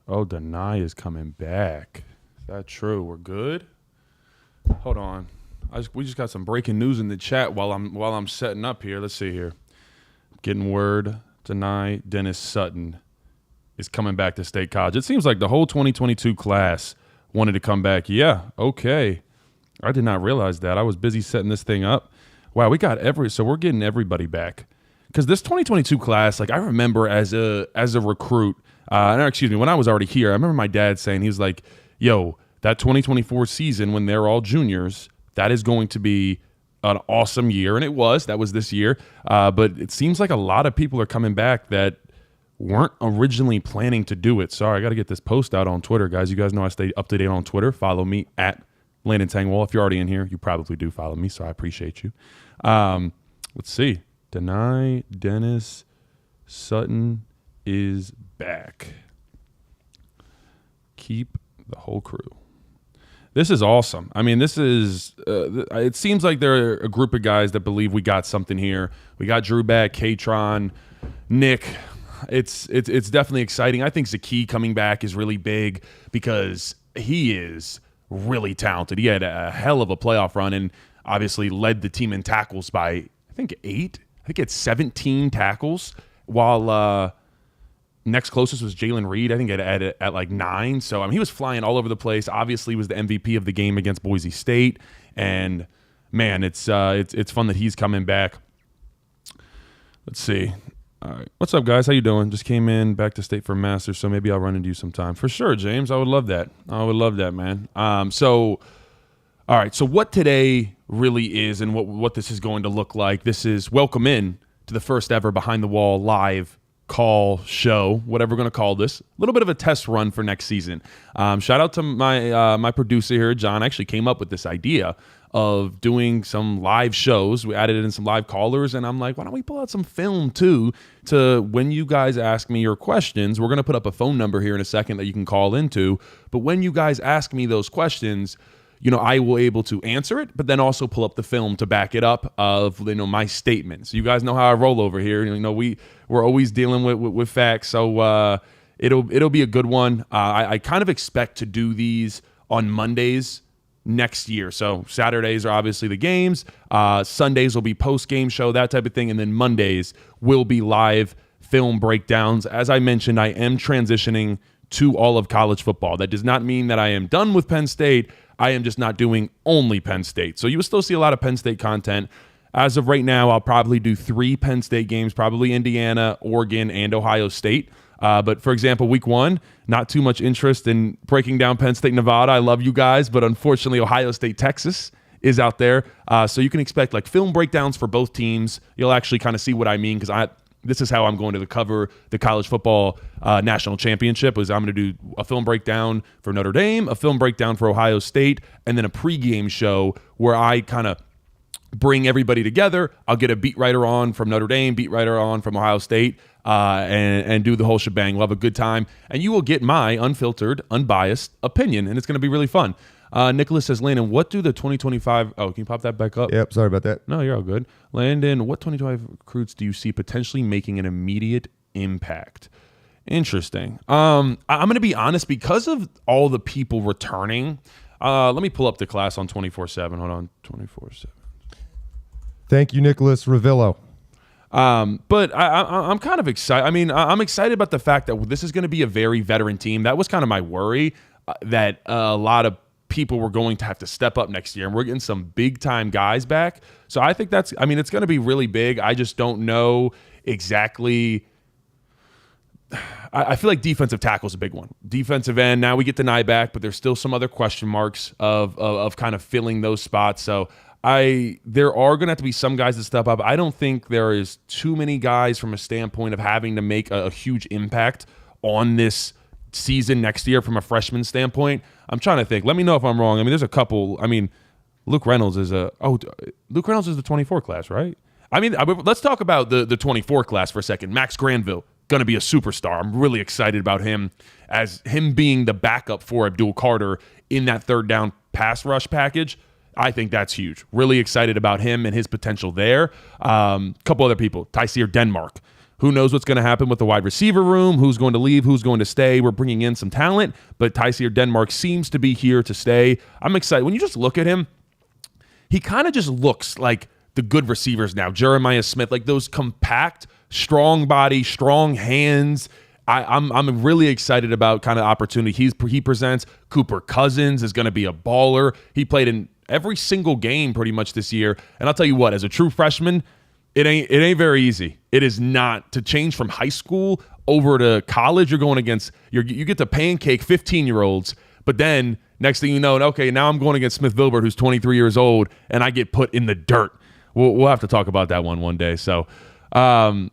Oh, Deny is coming back. Is that true? We're good? Hold on. We just got some breaking news in the chat while I'm setting up here. Let's see here. Getting word. Deny Dennis Sutton is coming back to State College. It seems like the whole 2022 class wanted to come back. Yeah, okay. I did not realize that. I was busy setting this thing up. Wow, so we're getting everybody back. Because this 2022 class, like I remember as a recruit, when I was already here, I remember my dad saying, he was like, yo, that 2024 season when they're all juniors, that is going to be an awesome year. And that was this year. But it seems like a lot of people are coming back that weren't originally planning to do it. Sorry, I got to get this post out on Twitter, guys. You guys know I stay up to date on Twitter. Follow me at Landon Tengwall. If you're already in here, you probably do follow me, so I appreciate you. Let's see. Deny Dennis Sutton is back. Keep the whole crew. This is awesome. I mean, this is it seems like there are a group of guys that believe we got something here. We got Drew back, Katron, Nick. It's definitely exciting. I think Zaki coming back is really big because he is really talented. He had a hell of a playoff run and obviously led the team in tackles by, I think, 8. I think it's 17 tackles, while next closest was Jalen Reed. I think at like 9. So, I mean, he was flying all over the place. Obviously was the MVP of the game against Boise State. And, man, it's fun that he's coming back. Let's see. All right. What's up, guys? How you doing? Just came in back to State for Masters, so maybe I'll run into you sometime. For sure, James. I would love that. I would love that, man. All right, so what today really is and what this is going to look like, this is welcome in to the first ever Behind the Wall live call show, whatever we're going to call this. A little bit of a test run for next season. Shout out to my producer here, John. I actually came up with this idea of doing some live shows. We added in some live callers, and I'm like, why don't we pull out some film too to when you guys ask me your questions. We're going to put up a phone number here in a second that you can call into, but when you guys ask me those questions, I will able to answer it, but then also pull up the film to back it up of, my statements. You guys know how I roll over here. We're always dealing with facts. So it'll be a good one. I kind of expect to do these on Mondays next year. So Saturdays are obviously the games. Sundays will be post-game show, that type of thing. And then Mondays will be live film breakdowns. As I mentioned, I am transitioning to all of college football. That does not mean that I am done with Penn State. I am just not doing only Penn State. So you will still see a lot of Penn State content. As of right now, I'll probably do 3 Penn State games, probably Indiana, Oregon, and Ohio State. But for example, week 1, not too much interest in breaking down Penn State, Nevada. I love you guys, but unfortunately, Ohio State, Texas is out there. So you can expect like film breakdowns for both teams. You'll actually kind of see what I mean because this is how I'm going to cover the college football national championship. I'm going to do a film breakdown for Notre Dame, a film breakdown for Ohio State, and then a pregame show where I kind of bring everybody together. I'll get a beat writer on from Notre Dame, beat writer on from Ohio State, and do the whole shebang. We'll have a good time, and you will get my unfiltered, unbiased opinion, and it's going to be really fun. Nicholas says, Landon, what do the 2025 – oh, can you pop that back up? Yep, sorry about that. No, you're all good. Landon, what 2025 recruits do you see potentially making an immediate impact? Interesting. I'm going to be honest, because of all the people returning, let me pull up the class on 24/7. Hold on, 24/7. Thank you, Nicholas Ravillo. But I'm kind of excited. I mean, I'm excited about the fact that this is going to be a very veteran team. That was kind of my worry, that a lot of people were going to have to step up next year, and we're getting some big-time guys back. So I think it's going to be really big. I just don't know exactly. I feel like defensive tackle is a big one. Defensive end, now we get Deny back, but there's still some other question marks of kind of filling those spots. So there are going to have to be some guys that step up. I don't think there is too many guys from a standpoint of having to make a huge impact on this season next year from a freshman standpoint. I'm trying to think. Let me know if I'm wrong. I mean, there's a couple. I mean, Luke Reynolds is the 24 class, right? I mean, let's talk about the 24 class for a second. Max Granville, going to be a superstar. I'm really excited about him as him being the backup for Abdul Carter in that third down pass rush package. I think that's huge. Really excited about him and his potential there. Couple other people. Tyseer Denmark, Who knows what's going to happen with the wide receiver room, who's going to leave, who's going to stay. We're bringing in some talent, but Tysier Denmark seems to be here to stay. I'm excited. When you just look at him, he kind of just looks like the good receivers now. Jeremiah Smith, like those compact, strong body, strong hands. I'm really excited about kind of opportunity he presents. Cooper Cousins is going to be a baller. He played in every single game pretty much this year. And I'll tell you what, as a true freshman, it ain't very easy. It is not. To change from high school over to college, you're going against you get to pancake 15-year-olds, but then next thing you know, okay, now I'm going against Smith Vilbert, who's 23 years old, and I get put in the dirt. We'll have to talk about that one day. So, all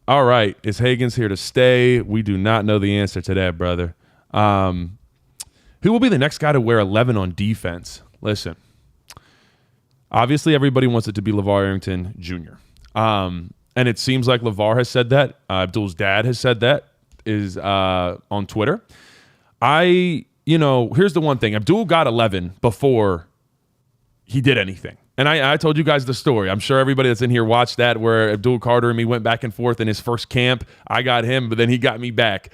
right, is Hagens here to stay? We do not know the answer to that, brother. Who will be the next guy to wear 11 on defense? Listen, obviously everybody wants it to be LeVar Arrington Jr. And it seems like LeVar has said that. Abdul's dad has said that is on Twitter. Here's the one thing. Abdul got 11 before he did anything. And I told you guys the story. I'm sure everybody that's in here watched that, where Abdul Carter and me went back and forth in his first camp. I got him, but then he got me back.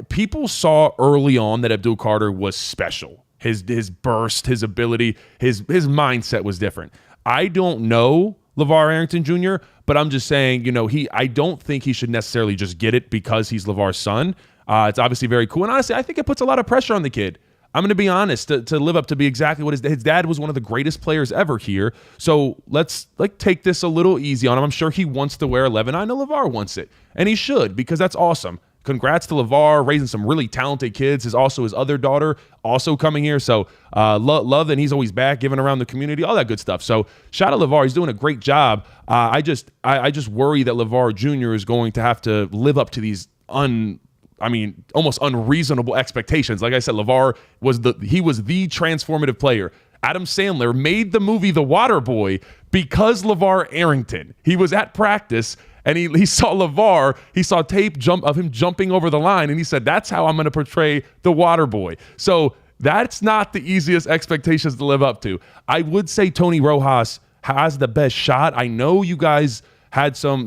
People saw early on that Abdul Carter was special. His burst, his ability, his mindset was different. I don't know LeVar Arrington Jr., but I'm just saying, I don't think he should necessarily just get it because he's LeVar's son. It's obviously very cool. And honestly, I think it puts a lot of pressure on the kid. I'm going to be honest, to live up to be exactly what his dad was one of the greatest players ever here. So let's take this a little easy on him. I'm sure he wants to wear 11. I know LeVar wants it, and he should, because that's awesome. Congrats to LeVar, raising some really talented kids. His other daughter also coming here. So love that he's always back, giving around the community, all that good stuff. So shout out LeVar. He's doing a great job. I just worry that LeVar Jr. is going to have to live up to these almost unreasonable expectations. Like I said, LeVar was the transformative player. Adam Sandler made the movie The Waterboy because LeVar Arrington. He was at practice and he saw LeVar, he saw tape of him jumping over the line, and he said, that's how I'm going to portray The Waterboy. So that's not the easiest expectations to live up to. I would say Tony Rojas has the best shot. I know you guys had some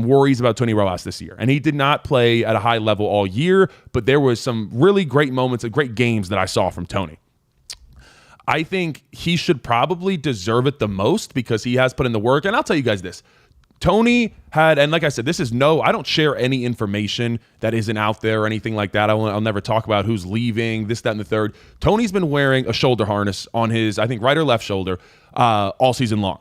worries about Tony Rojas this year, and he did not play at a high level all year, but there was some really great moments and great games that I saw from Tony. I think he should probably deserve it the most because he has put in the work, and I'll tell you guys this. Tony had, and like I said, I don't share any information that isn't out there or anything like that. I'll never talk about who's leaving, this, that, and the third. Tony's been wearing a shoulder harness on his, I think, right or left shoulder all season long.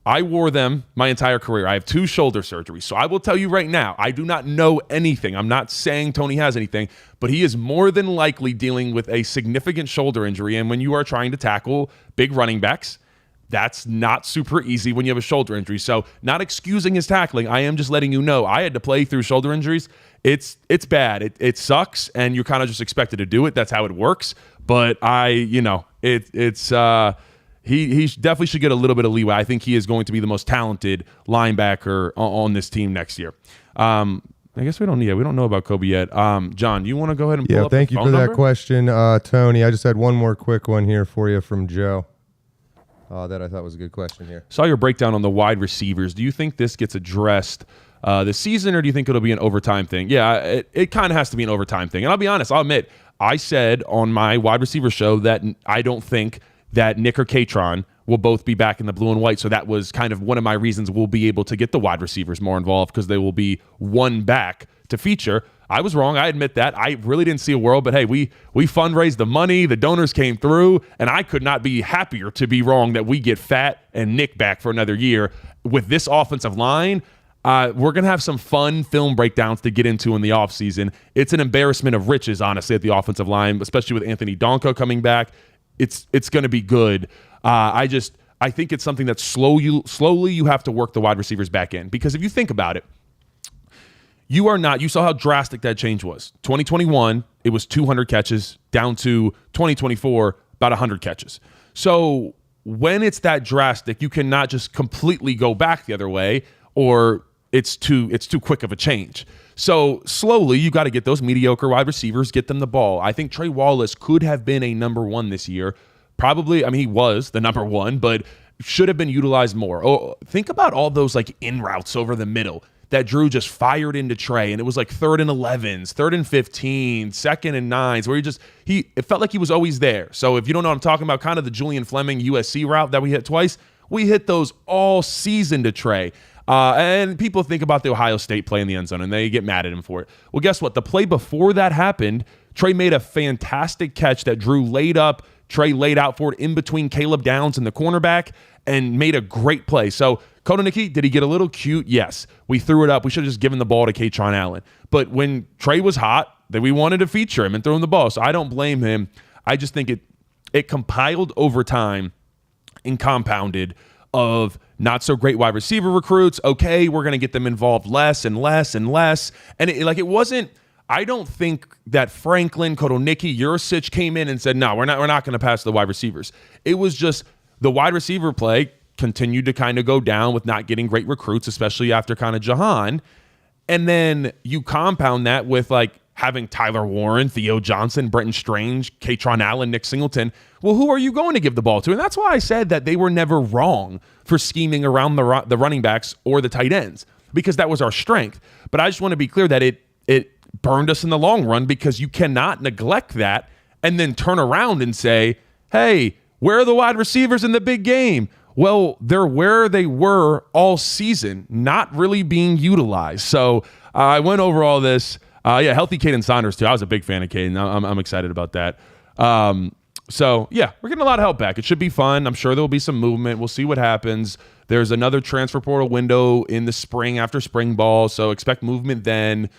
I wore them my entire career. I have 2 shoulder surgeries. So I will tell you right now, I do not know anything. I'm not saying Tony has anything, but he is more than likely dealing with a significant shoulder injury. And when you are trying to tackle big running backs, that's not super easy when you have a shoulder injury. So not excusing his tackling. I am just letting you know I had to play through shoulder injuries. It's bad. It sucks, and you're kind of just expected to do it. That's how it works. But He definitely should get a little bit of leeway. I think he is going to be the most talented linebacker on this team next year. I guess we don't know about Kobe yet. John, you want to go ahead and pull up thank the you phone for number? that question, Tony. I just had one more quick one here for you from Joe that I thought was a good question here. Saw your breakdown on the wide receivers. Do you think this gets addressed this season, or do you think it'll be an overtime thing? Yeah, it kind of has to be an overtime thing. And I'll be honest, I'll admit, I said on my wide receiver show that I don't think that Nick or Katron will both be back in the blue and white. So that was kind of one of my reasons we'll be able to get the wide receivers more involved, because they will be one back to feature. I was wrong. I admit that. I really didn't see a world, but hey, we fundraised the money. The donors came through, and I could not be happier to be wrong that we get Fat and Nick back for another year. With this offensive line, we're going to have some fun film breakdowns to get into in the offseason. It's an embarrassment of riches, honestly, at the offensive line, especially with Anthony Donko coming back. It's going to be good. I think it's something that slowly you have to work the wide receivers back in, because if you think about it, you saw how drastic that change was. 2021, it was 200 catches down to 2024, about 100 catches. So when it's that drastic, you cannot just completely go back the other way, or it's too quick of a change. So slowly, you got to get those mediocre wide receivers, get them the ball. I think Trey Wallace could have been a number 1 this year. Probably, he was the number 1, but should have been utilized more. Oh, think about all those in routes over the middle. that Drew just fired into Trey, and it was like 3rd and 11s, 3rd and 15, 2nd and 9s, where it felt like he was always there. So if you don't know what I'm talking about, kind of the Julian Fleming USC route that we hit twice, we hit those all season to Trey. And people think about the Ohio State play in the end zone, and they get mad at him for it. Well, guess what? The play before that happened, Trey made a fantastic catch that Drew laid up. Trey laid out for it in between Caleb Downs and the cornerback and made a great play. So, Kotoniki, did he get a little cute? Yes. We threw it up. We should have just given the ball to Katron Allen. But when Trey was hot, then we wanted to feature him and throw him the ball. So I don't blame him. I just think it compiled over time and compounded of not so great wide receiver recruits. Okay, we're going to get them involved less and less and less. And it wasn't, I don't think that Franklin, Kotoniki, Yurcich came in and said, no, we're not going to pass the wide receivers. It was just the wide receiver play continued to kind of go down with not getting great recruits, especially after kind of Jahan. And then you compound that with like having Tyler Warren, Theo Johnson, Brenton Strange, Katron Allen, Nick Singleton. Well, who are you going to give the ball to? And that's why I said that they were never wrong for scheming around the running backs or the tight ends, because that was our strength. But I just want to be clear that it burned us in the long run, because you cannot neglect that and then turn around and say, hey, where are the wide receivers in the big game? Well, they're where they were all season, not really being utilized. So I went over all this. Healthy Caden Saunders, too. I was a big fan of Caden. I'm excited about that. So, yeah, we're getting a lot of help back. It should be fun. I'm sure there will be some movement. We'll see what happens. There's another transfer portal window in the spring after spring ball, so expect movement then.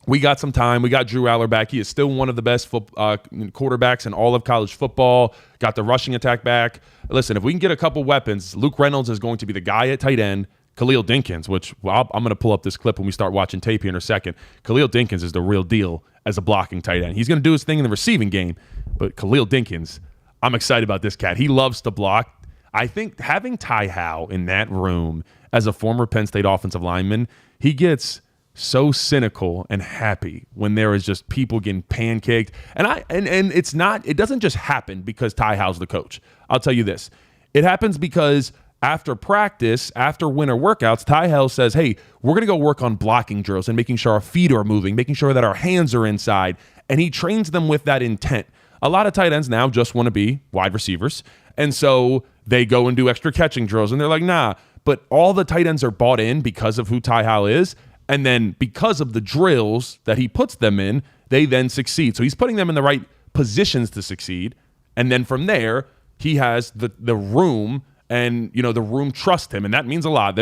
We got some time. We got Drew Aller back. He is still one of the best quarterbacks in all of college football. Got the rushing attack back. Listen, if we can get a couple weapons, Luke Reynolds is going to be the guy at tight end. Khalil Dinkins, which I'm going to pull up this clip when we start watching tape here in a second. Khalil Dinkins is the real deal as a blocking tight end. He's going to do his thing in the receiving game, but Khalil Dinkins, I'm excited about this cat. He loves to block. I think having Ty Howe in that room as a former Penn State offensive lineman, he gets so cynical and happy when there is just people getting pancaked. And it's not, it doesn't just happen because Ty Howe's the coach. I'll tell you this. It happens because after practice, after winter workouts, Ty Howe says, hey, we're going to go work on blocking drills and making sure our feet are moving, making sure that our hands are inside. And he trains them with that intent. A lot of tight ends now just want to be wide receivers. And so they go and do extra catching drills. And they're like, nah. But all the tight ends are bought in because of who Ty Howe is. And then because of the drills that he puts them in, they then succeed. So he's putting them in the right positions to succeed. And then from there, he has the room, and the room trusts him. And that means a lot.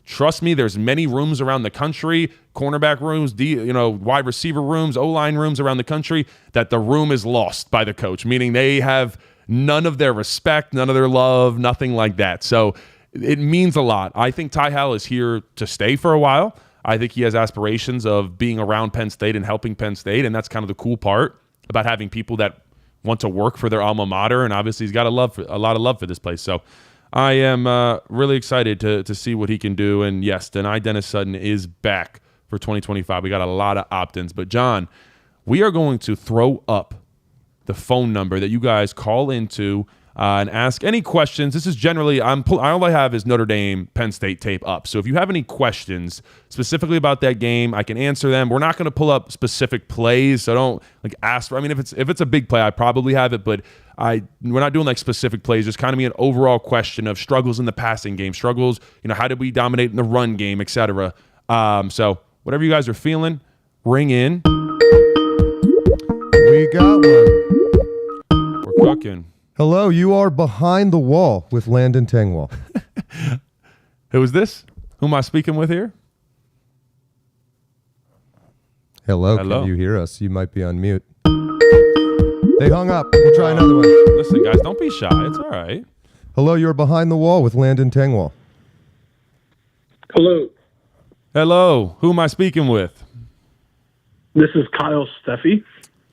Trust me, there's many rooms around the country, cornerback rooms, wide receiver rooms, O-line rooms around the country, that the room is lost by the coach, meaning they have none of their respect, none of their love, nothing like that. So it means a lot. I think Ty Howe is here to stay for a while. I think he has aspirations of being around Penn State and helping Penn State, and that's kind of the cool part about having people that want to work for their alma mater, and obviously he's got a lot of love for this place. So I am really excited to see what he can do, and yes, Denai Dennis Sutton is back for 2025. We got a lot of opt-ins, but John, we are going to throw up the phone number that you guys call into and ask any questions. This is generally, all I have is Notre Dame Penn State tape up. So if you have any questions specifically about that game, I can answer them. We're not going to pull up specific plays, so don't ask for. I mean, if it's a big play, I probably have it, but we're not doing specific plays. Just kind of be an overall question of struggles in the passing game, struggles. How did we dominate in the run game, etc. So whatever you guys are feeling, ring in. We got one. We're cooking. Hello, you are behind the wall with Landon Tengwall. Who is this? Who am I speaking with here? Hello, can you hear us? You might be on mute. They hung up. We'll try another one. Listen, guys, don't be shy. It's all right. Hello, you're behind the wall with Landon Tengwall. Hello. Hello. Who am I speaking with? This is Kyle Steffi.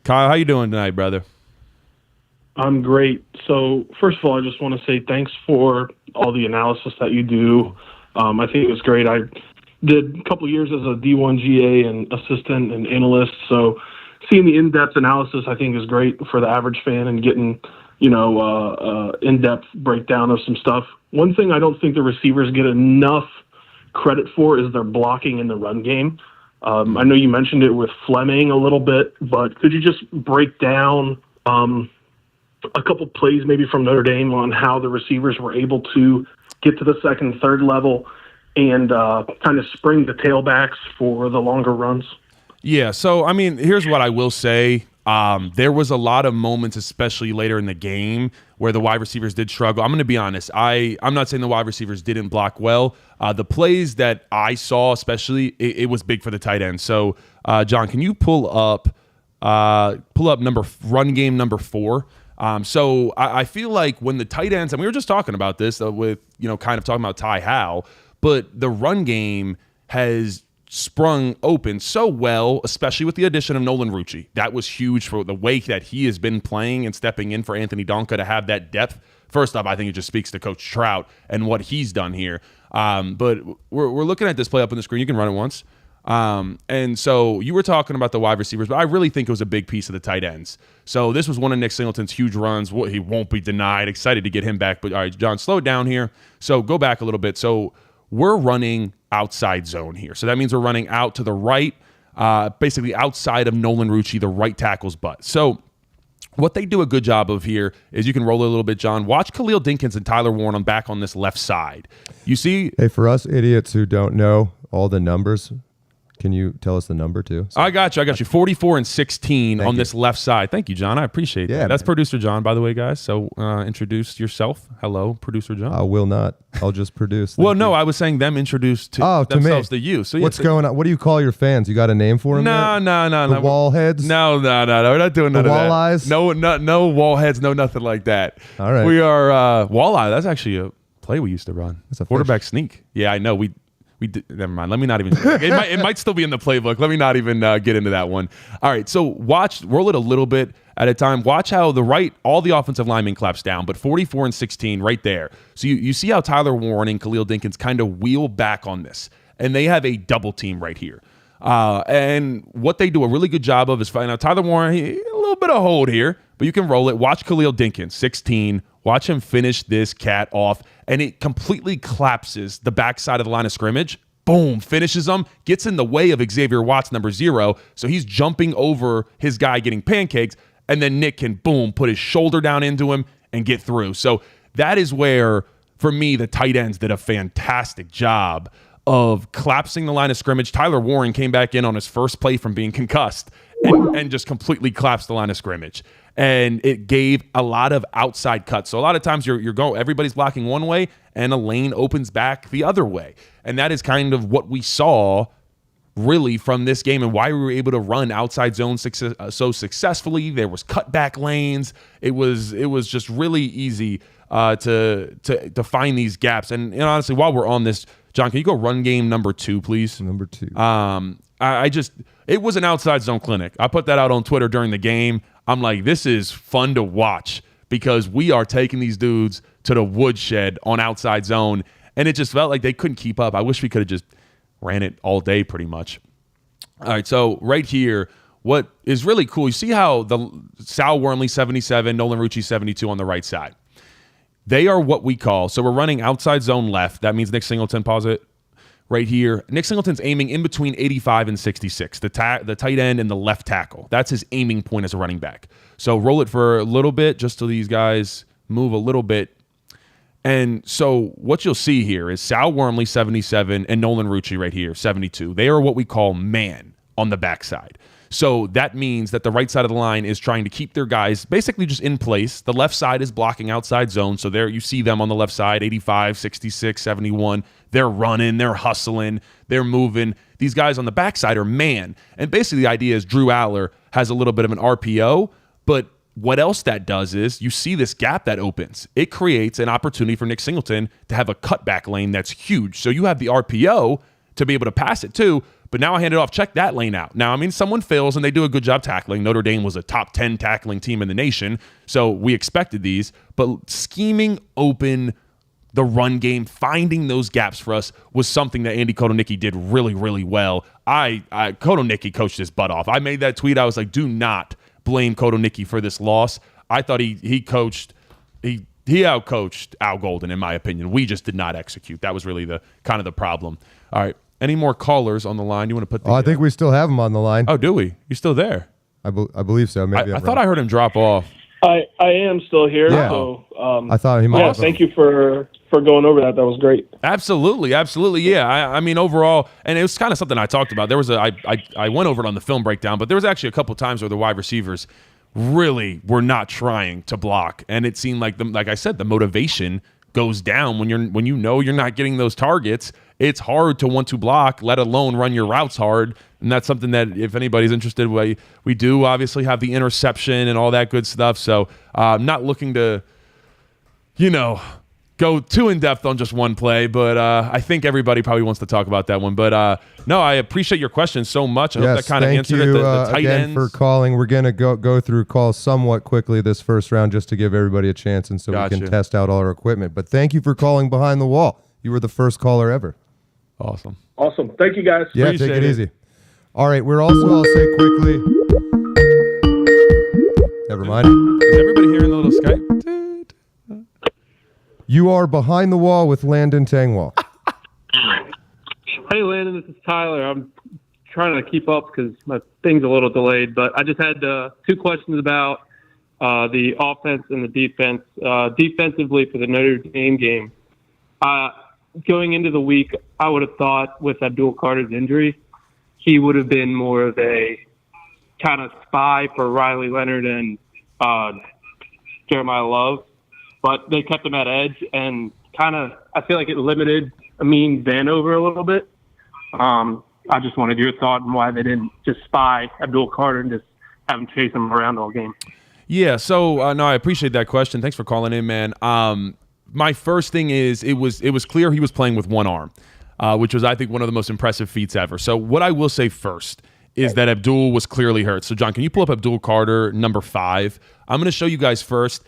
Kyle, how you doing tonight, brother? I'm great. So first of all, I just want to say thanks for all the analysis that you do. I think it was great. I did a couple of years as a D1 GA and assistant and analyst. So seeing the in-depth analysis, I think is great for the average fan and getting, in-depth breakdown of some stuff. One thing I don't think the receivers get enough credit for is their blocking in the run game. I know you mentioned it with Fleming a little bit, but could you just break down a couple plays maybe from Notre Dame on how the receivers were able to get to the second, third level and kind of spring the tailbacks for the longer runs? Yeah, so, I mean, here's what I will say. There was a lot of moments, especially later in the game, where the wide receivers did struggle. I'm going to be honest. I'm not saying the wide receivers didn't block well. The plays that I saw, especially, it was big for the tight end. So, John, can you pull up run game number 4? So I feel like when the tight ends, and we were just talking about this with, kind of talking about Ty Howe, but the run game has sprung open so well, especially with the addition of Nolan Rucci. That was huge for the way that he has been playing and stepping in for Anthony Donka to have that depth. First off, I think it just speaks to Coach Trout and what he's done here. But we're looking at this play up on the screen. You can run it once. And so you were talking about the wide receivers, but I really think it was a big piece of the tight ends. So this was one of Nick Singleton's huge runs. He won't be denied. Excited to get him back. But all right, John, slow it down here. So go back a little bit. So we're running outside zone here. So that means we're running out to the right, basically outside of Nolan Rucci, the right tackle's butt. So what they do a good job of here is, you can roll it a little bit, John. Watch Khalil Dinkins and Tyler Warren back on this left side. You see? Hey, for us idiots who don't know all the numbers, can you tell us the number too? I got you. 44 and 16 on this left side. Thank you, John. I appreciate that. That's producer John, by the way, guys. So introduce yourself. Hello, producer John. I will not. I'll just produce. Well, no, I was saying them introduced themselves to you. So what's going on? What do you call your fans? You got a name for them? No. The wall heads? No. We're not doing none of that. The walleyes? No wall heads. No, nothing like that. All right. We are walleye. That's actually a play we used to run. That's a quarterback sneak. Yeah, I know. We did, never mind. Let me not even. It might still be in the playbook. Let me not even get into that one. All right. So roll it a little bit at a time. Watch how all the offensive linemen claps down, but 44 and 16 right there. So you see how Tyler Warren and Khalil Dinkins kind of wheel back on this, and they have a double team right here. And what they do a really good job of is finding out Tyler Warren, a little bit of hold here, but you can roll it. Watch Khalil Dinkins, 16. Watch him finish this cat off, and it completely collapses the backside of the line of scrimmage. Boom, finishes him, gets in the way of Xavier Watts, number 0. So he's jumping over his guy getting pancakes, and then Nick can, boom, put his shoulder down into him and get through. So that is where, for me, the tight ends did a fantastic job of collapsing the line of scrimmage. Tyler Warren came back in on his first play from being concussed and just completely collapsed the line of scrimmage. And it gave a lot of outside cuts. So a lot of times you're going, everybody's blocking one way, and a lane opens back the other way. And that is kind of what we saw really from this game, and why we were able to run outside zone so successfully. There was cutback lanes. It was just really easy to find these gaps. And honestly, while we're on this, John, can you go run game number 2, please? Number 2. It was an outside zone clinic. I put that out on Twitter during the game. I'm like, this is fun to watch because we are taking these dudes to the woodshed on outside zone, and it just felt like they couldn't keep up. I wish we could have just ran it all day pretty much. All right, so right here, what is really cool, you see how the Sal Wormley 77, Nolan Rucci 72 on the right side. They are what we call, so we're running outside zone left. That means Nick Singleton, pause it. Right here, Nick Singleton's aiming in between 85 and 66, the tight end and the left tackle. That's his aiming point as a running back. So roll it for a little bit just so these guys move a little bit. And so what you'll see here is Sal Wormley, 77, and Nolan Rucci right here, 72. They are what we call man on the backside. So that means that the right side of the line is trying to keep their guys basically just in place. The left side is blocking outside zone. So there you see them on the left side, 85, 66, 71. They're running, they're hustling, they're moving. These guys on the backside are man. And basically the idea is Drew Aller has a little bit of an RPO, but what else that does is you see this gap that opens. It creates an opportunity for Nick Singleton to have a cutback lane that's huge. So you have the RPO to be able to pass it too, but now I hand it off, check that lane out. Now, I mean, someone fails and they do a good job tackling. Notre Dame was a top 10 tackling team in the nation, so we expected these, but scheming open the run game, finding those gaps for us was something that Andy Kotonicki did really, really well. Kotonicki coached his butt off. I made that tweet. I was like, do not blame Kotonicki for this loss. I thought he outcoached Al Golden, in my opinion. We just did not execute. That was really the kind of the problem. All right. Any more callers on the line? You want to put the I think we still have him on the line. Oh, do we? You still there? I believe so. Maybe I thought I heard him drop off. I am still here. Yeah. So I thought he might. yeah, thank you for going over that. That was great. Absolutely. Yeah. I mean, overall, and it was kind of something I talked about. There was I went over it on the film breakdown, but there was actually a couple times where the wide receivers really were not trying to block, and it seemed like like I said, the motivation goes down when you know you're not getting those targets. It's hard to want to block, let alone run your routes hard. And that's something that if anybody's interested, we do obviously have the interception and all that good stuff. So I'm not looking to, go too in-depth on just one play, but I think everybody probably wants to talk about that one. But no, I appreciate your question so much. I hope that kind of answered it. The tight again ends. for calling. We're going to go through calls somewhat quickly this first round just to give everybody a chance and so we can test out all our equipment. But thank you for calling Behind the Wall. You were the first caller ever. Awesome. Thank you, guys. Yeah, Appreciate take it it. easy. All right, I'll say quickly. Never mind. Is everybody hearing the little Skype? You are Behind the Wall with Landon Tengwall. Hey, Landon, this is Tyler. I'm trying to keep up because my thing's a little delayed, but I just had 2 questions about the offense and the defense. Defensively for the Notre Dame game, going into the week, I would have thought with Abdul Carter's injury, he would have been more of a kind of spy for Riley Leonard and Jeremiah Love, but they kept him at edge and kind of, I feel like it limited Amin Vanover a little bit. I just wanted your thought on why they didn't just spy Abdul Carter and just have him chase him around all game. Yeah, so no, I appreciate that question. Thanks for calling in, man. My first thing is it was clear he was playing with one arm, which was, I think, one of the most impressive feats ever. So what I will say first is that Abdul was clearly hurt. So, John, can you pull up Abdul Carter, number 5? I'm going to show you guys first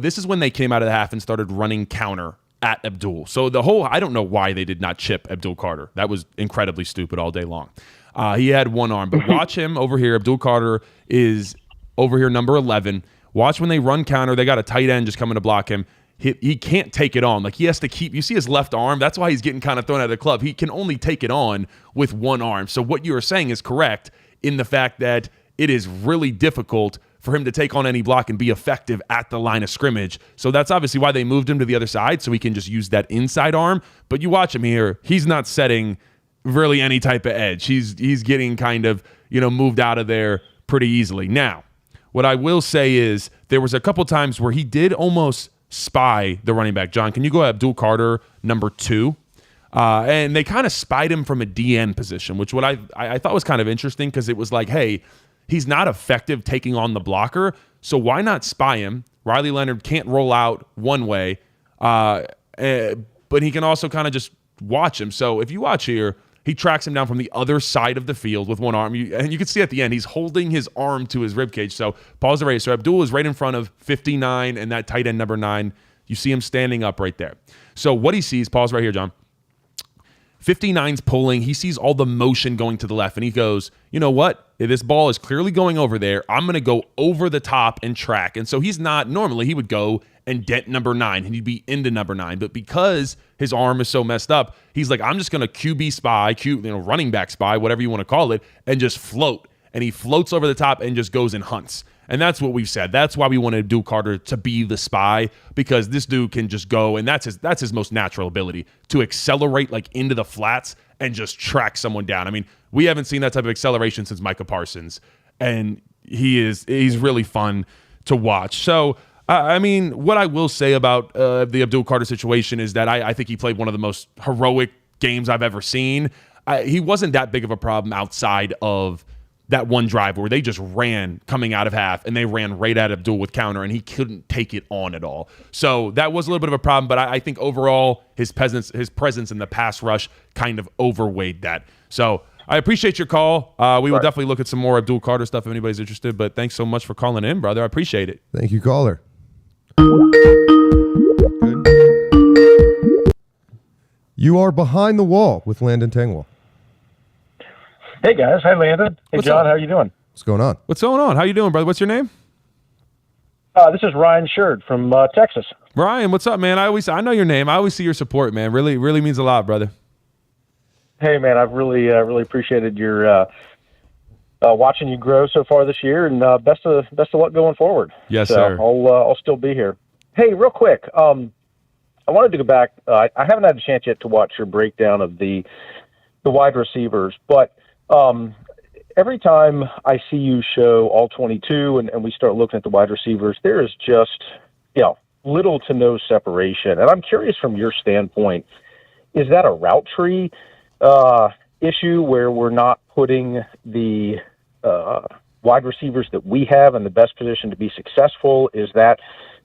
this is when they came out of the half and started running counter at Abdul. So I don't know why they did not chip Abdul Carter. That was incredibly stupid all day long. He had one arm, but watch him over here. Abdul Carter is over here, number 11. Watch when they run counter. They got a tight end just coming to block him. He can't take it on. Like, he has to keep – you see his left arm? That's why he's getting kind of thrown out of the club. He can only take it on with one arm. So what you are saying is correct in the fact that it is really difficult for him to take on any block and be effective at the line of scrimmage. So that's obviously why they moved him to the other side so he can just use that inside arm. But you watch him here. He's not setting really any type of edge. He's getting kind of, moved out of there pretty easily. Now, what I will say is there was a couple times where he did almost – spy the running back. John, can you go Abdul Carter, number 2? And they kind of spied him from a DN position, which what I thought was kind of interesting because it was like, hey, he's not effective taking on the blocker, so why not spy him? Riley Leonard can't roll out one way, but he can also kind of just watch him. So if you watch here, he tracks him down from the other side of the field with one arm. And you can see at the end, he's holding his arm to his ribcage. So pause the race. So Abdul is right in front of 59 and that tight end number 9. You see him standing up right there. So what he sees, pause right here, John. 59's pulling. He sees all the motion going to the left, and he goes, you know what? This ball is clearly going over there. I'm going to go over the top and track. And so he's not, normally he would go and dent number 9, and he'd be into number 9. But because his arm is so messed up, he's like, I'm just going to QB spy, running back spy, whatever you want to call it, and just float. And he floats over the top and just goes and hunts. And that's what we've said. That's why we wanted Abdul Carter to be the spy, because this dude can just go, and that's his most natural ability, to accelerate like into the flats and just track someone down. I mean, we haven't seen that type of acceleration since Micah Parsons, and he's really fun to watch. So, I mean, what I will say about the Abdul Carter situation is that I think he played one of the most heroic games I've ever seen. He wasn't that big of a problem outside of that one drive where they just ran coming out of half, and they ran right at Abdul with counter, and he couldn't take it on at all. So that was a little bit of a problem, but I think overall his presence in the pass rush kind of overweighed that. So I appreciate your call. We will definitely look at some more Abdul Carter stuff if anybody's interested, but thanks so much for calling in, brother. I appreciate it. Thank you, caller. You are Behind the Wall with Landon Tengwall. Hey, guys. Hi, Landon. Hey, What's John. up? How are you doing? What's going on? What's going on? How you doing, brother? What's your name? This is Ryan Sherd from Texas. Ryan, what's up, man? I know your name. I always see your support, man. Really means a lot, brother. Hey, man, I've really appreciated your watching you grow so far this year, and best of luck going forward. Yes, so sir. I'll still be here. Hey, real quick, I wanted to go back. I haven't had a chance yet to watch your breakdown of the wide receivers, but every time I see you show all 22 and we start looking at the wide receivers, there is just little to no separation. And I'm curious from your standpoint, is that a route tree issue where we're not putting the wide receivers that we have in the best position to be successful? Is that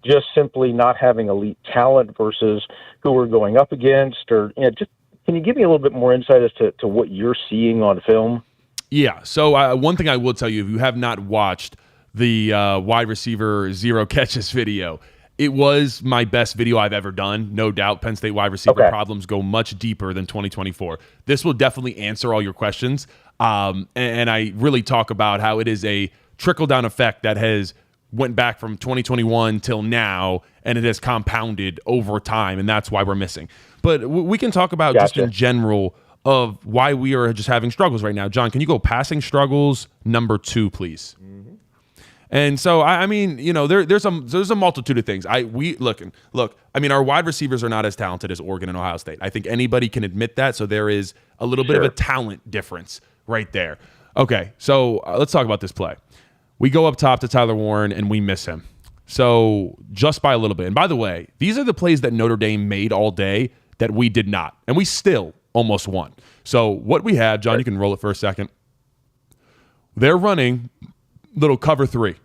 just simply not having elite talent versus who we're going up against? Or just can you give me a little bit more insight as to what you're seeing on film? Yeah. So one thing I will tell you, if you have not watched the wide receiver 0 catches video, it was my best video I've ever done. No doubt Penn State wide receiver problems go much deeper than 2024. This will definitely answer all your questions. And I really talk about how it is a trickle-down effect that has went back from 2021 till now, and it has compounded over time, and that's why we're missing. But we can talk about just in general of why we are just having struggles right now. John, can you go passing struggles number 2, please? Mm-hmm. And so, I mean, there's a multitude of things. Look. I mean, our wide receivers are not as talented as Oregon and Ohio State. I think anybody can admit that. So there is a little bit of a talent difference right there. Okay, so let's talk about this play. We go up top to Tyler Warren and we miss him. So just by a little bit. And by the way, these are the plays that Notre Dame made all day that we did not, and we still almost won. So what we have, John, you can roll it for a second. They're running little cover 3.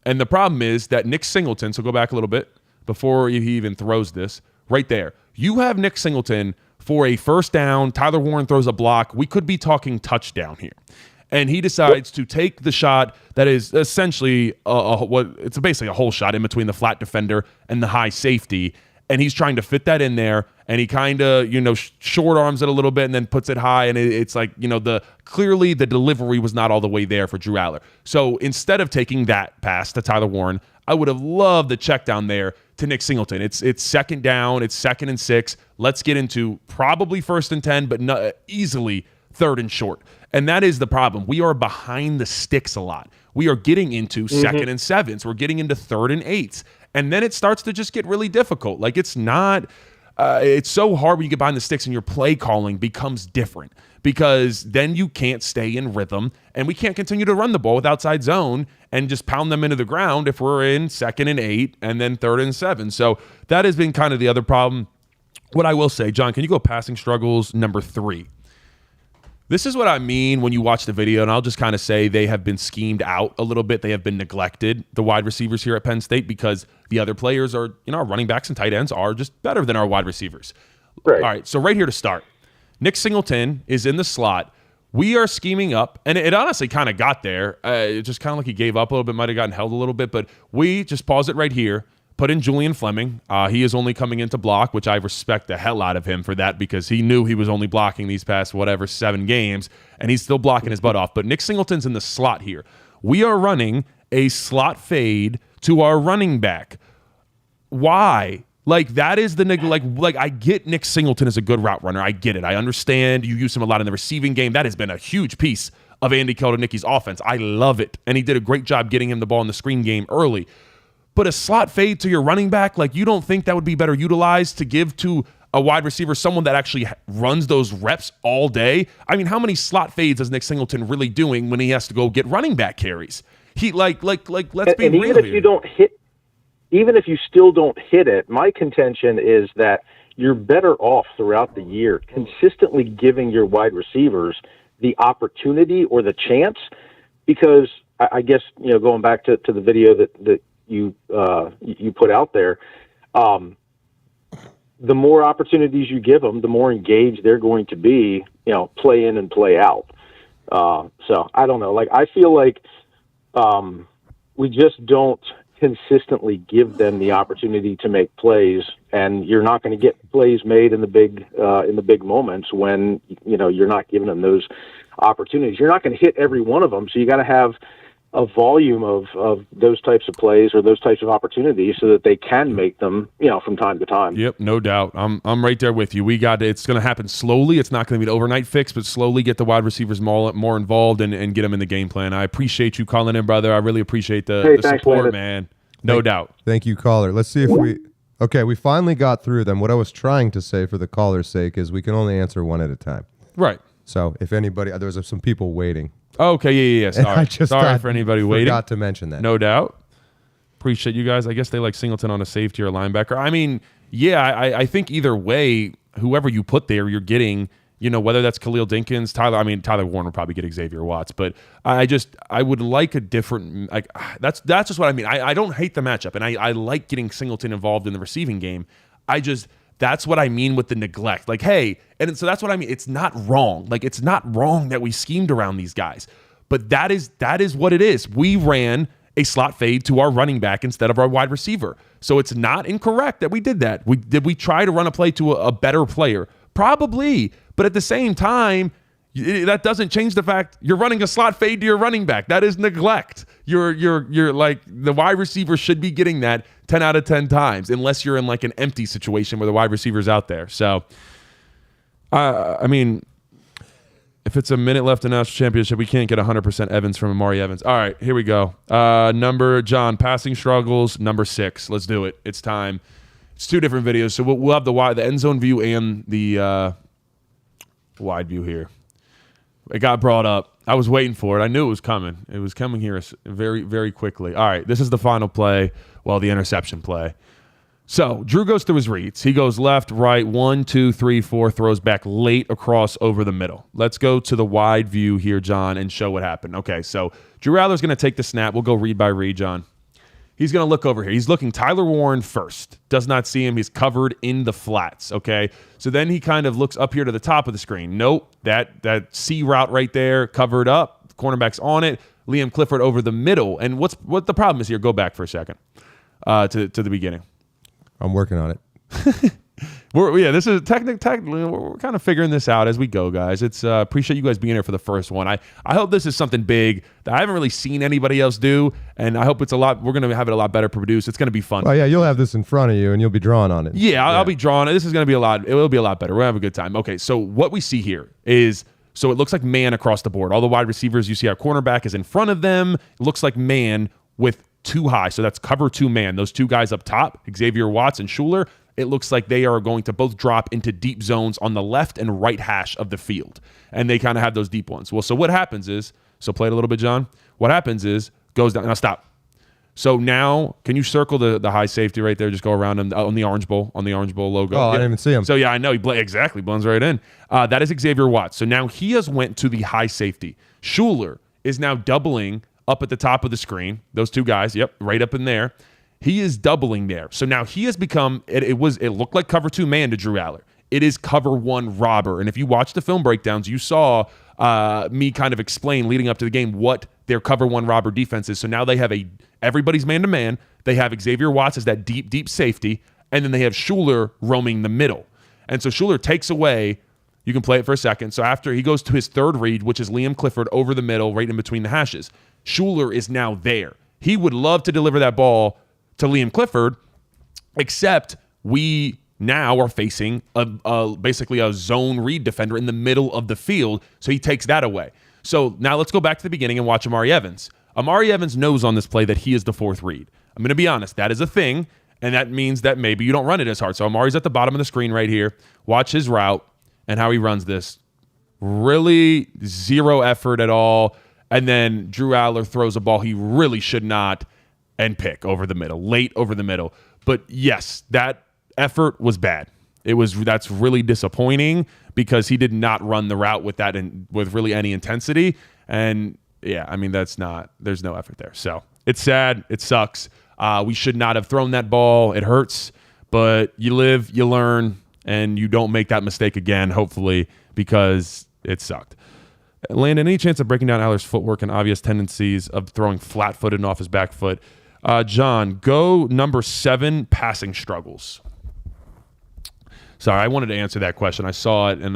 And the problem is that Nick Singleton, so go back a little bit before he even throws this, right there. You have Nick Singleton for a first down. Tyler Warren throws a block. We could be talking touchdown here. And he decides to take the shot that is essentially it's basically a hole shot in between the flat defender and the high safety. And he's trying to fit that in there, and he kind of, short arms it a little bit and then puts it high, and it's like, clearly the delivery was not all the way there for Drew Aller. So instead of taking that pass to Tyler Warren, I would have loved the check down there to Nick Singleton. It's second down, it's 2nd and 6. Let's get into probably 1st and 10, but not easily 3rd and short. And that is the problem. We are behind the sticks a lot. We are getting into 2nd and 7s. We're getting into 3rd and 8s. And then it starts to just get really difficult. Like it's so hard when you get behind the sticks and your play calling becomes different because then you can't stay in rhythm and we can't continue to run the ball with outside zone and just pound them into the ground if we're in 2nd and 8 and then 3rd and 7. So that has been kind of the other problem. What I will say, John, can you go passing struggles number 3? This is what I mean when you watch the video, and I'll just kind of say they have been schemed out a little bit. They have been neglected, the wide receivers here at Penn State, because the other players are, our running backs and tight ends are just better than our wide receivers. Right. All right, so right here to start, Nick Singleton is in the slot. We are scheming up, and it honestly kind of got there. It just kind of like he gave up a little bit, might have gotten held a little bit, but we just pause it right here. Put in Julian Fleming. He is only coming in to block, which I respect the hell out of him for that because he knew he was only blocking these past 7 games, and he's still blocking his butt off. But Nick Singleton's in the slot here. We are running a slot fade to our running back. Why? Like, that is the like I get Nick Singleton is a good route runner. I get it. I understand you use him a lot in the receiving game. That has been a huge piece of Andy Keldernicki's offense. I love it. And he did a great job getting him the ball in the screen game early. But a slot fade to your running back, like you don't think that would be better utilized to give to a wide receiver, someone that actually runs those reps all day? I mean, how many slot fades is Nick Singleton really doing when he has to go get running back carries? He let's be real even if here. You don't hit, even if you still don't hit it, my contention is that you're better off throughout the year consistently giving your wide receivers the opportunity or the chance, because I guess going back to the video that you put out there, the more opportunities you give them, the more engaged they're going to be, play in and play out. So I don't know. Like, I feel like we just don't consistently give them the opportunity to make plays, and you're not going to get plays made in the big moments when you're not giving them those opportunities. You're not going to hit every one of them, so you got to have a volume of those types of plays or those types of opportunities so that they can make them, from time to time. Yep, no doubt. I'm right there with you. It's going to happen slowly. It's not going to be an overnight fix, but slowly get the wide receivers more involved and get them in the game plan. I appreciate you calling in, brother. I really appreciate the support, Landon. man. No doubt. Thank you, caller. Let's see if we finally got through them. What I was trying to say for the caller's sake is we can only answer one at a time. Right. So if anybody, there was some people waiting. Okay, yeah. Sorry. Sorry for anybody waiting. Forgot to mention that. No doubt. Appreciate you guys. I guess they like Singleton on a safety or a linebacker. I mean, yeah, I think either way, whoever you put there, you're getting, whether that's Khalil Dinkins, Tyler Warren will probably get Xavier Watts, but I would like a different, that's just what I mean. I don't hate the matchup, and I like getting Singleton involved in the receiving game. That's what I mean with the neglect. Like, hey, and so that's what I mean. It's not wrong. Like, it's not wrong that we schemed around these guys, but that is what it is. We ran a slot fade to our running back instead of our wide receiver. So it's not incorrect that we did that. Did we try to run a play to a better player? Probably. But at the same time, that doesn't change the fact you're running a slot fade to your running back. That is neglect. You're like, the wide receiver should be getting that 10 out of 10 times, unless you're in like an empty situation where the wide receiver's out there. So, I mean, if it's a minute left in the national championship, we can't get 100% Evans from Amari Evans. All right, here we go. John, passing struggles, number 6. Let's do it. It's time. It's 2 different videos. So we'll have the end zone view and the wide view here. It got brought up. I was waiting for it. I knew it was coming. It was coming here very, very quickly. All right, this is the final play. Well, the interception play. So Drew goes through his reads. He goes left, right, 1, 2, 3, 4, throws back late across over the middle. Let's go to the wide view here, John, and show what happened. Okay, so Drew Aller's going to take the snap. We'll go read by read, John. He's going to look over here. He's looking Tyler Warren first. Does not see him. He's covered in the flats, okay? So then he kind of looks up here to the top of the screen. Nope, that C route right there, covered up. Cornerback's on it. Liam Clifford over the middle. And what the problem is here? Go back for a second to the beginning. I'm working on it. This is technically we're kind of figuring this out as we go, guys. It's appreciate you guys being here for the first one. I hope this is something big that I haven't really seen anybody else do, and I hope it's we're going to have it a lot better produced. It's going to be fun. Well, yeah, you'll have this in front of you, and you'll be drawing on it. Yeah, I'll be drawing it. This is going to be it will be a lot better. We'll have a good time. Okay, so what we see here is, so it looks like man across the board. All the wide receivers, you see our cornerback is in front of them. It looks like man with 2 high, so that's cover 2 man. Those 2 guys up top, Xavier Watts and Schuler, it looks like they are going to both drop into deep zones on the left and right hash of the field. And they kind of have those deep ones. Well, so what happens is, so play it a little bit, John. What happens is, goes down. Now stop. So now, can you circle the high safety right there? Just go around him on the Orange Bowl logo. Oh, I didn't even see him. So yeah, I know. He blends right in. That is Xavier Watts. So now he has went to the high safety. Schuler is now doubling up at the top of the screen. Those 2 guys, yep, right up in there. He is doubling there. So now he has become, it looked like cover 2 man to Drew Aller. It is cover 1 robber. And if you watch the film breakdowns, you saw me kind of explain leading up to the game what their cover 1 robber defense is. So now they have everybody's man-to-man. They have Xavier Watts as that deep safety. And then they have Schuler roaming the middle. And so Schuler takes away, you can play it for a second. So after he goes to his 3rd read, which is Liam Clifford over the middle, right in between the hashes, Schuler is now there. He would love to deliver that ball to Liam Clifford, except we now are facing basically a zone read defender in the middle of the field, so he takes that away. So now let's go back to the beginning and watch Amari Evans. Amari Evans knows on this play that he is the 4th read. I'm going to be honest, that is a thing, and that means that maybe you don't run it as hard. So Amari's at the bottom of the screen right here. Watch his route and how he runs this. Really 0 effort at all, and then Drew Aller throws a ball he really should not, and pick over the middle, late over the middle. But yes, that effort was bad. That's really disappointing because he did not run the route with that with really any intensity. And yeah, I mean, there's no effort there. So it's sad. It sucks. We should not have thrown that ball. It hurts, but you live, you learn, and you don't make that mistake again, hopefully, because it sucked. Landon, any chance of breaking down Aller's footwork and obvious tendencies of throwing flat-footed and off his back foot? John, go number 7, passing struggles. Sorry, I wanted to answer that question. I saw it, and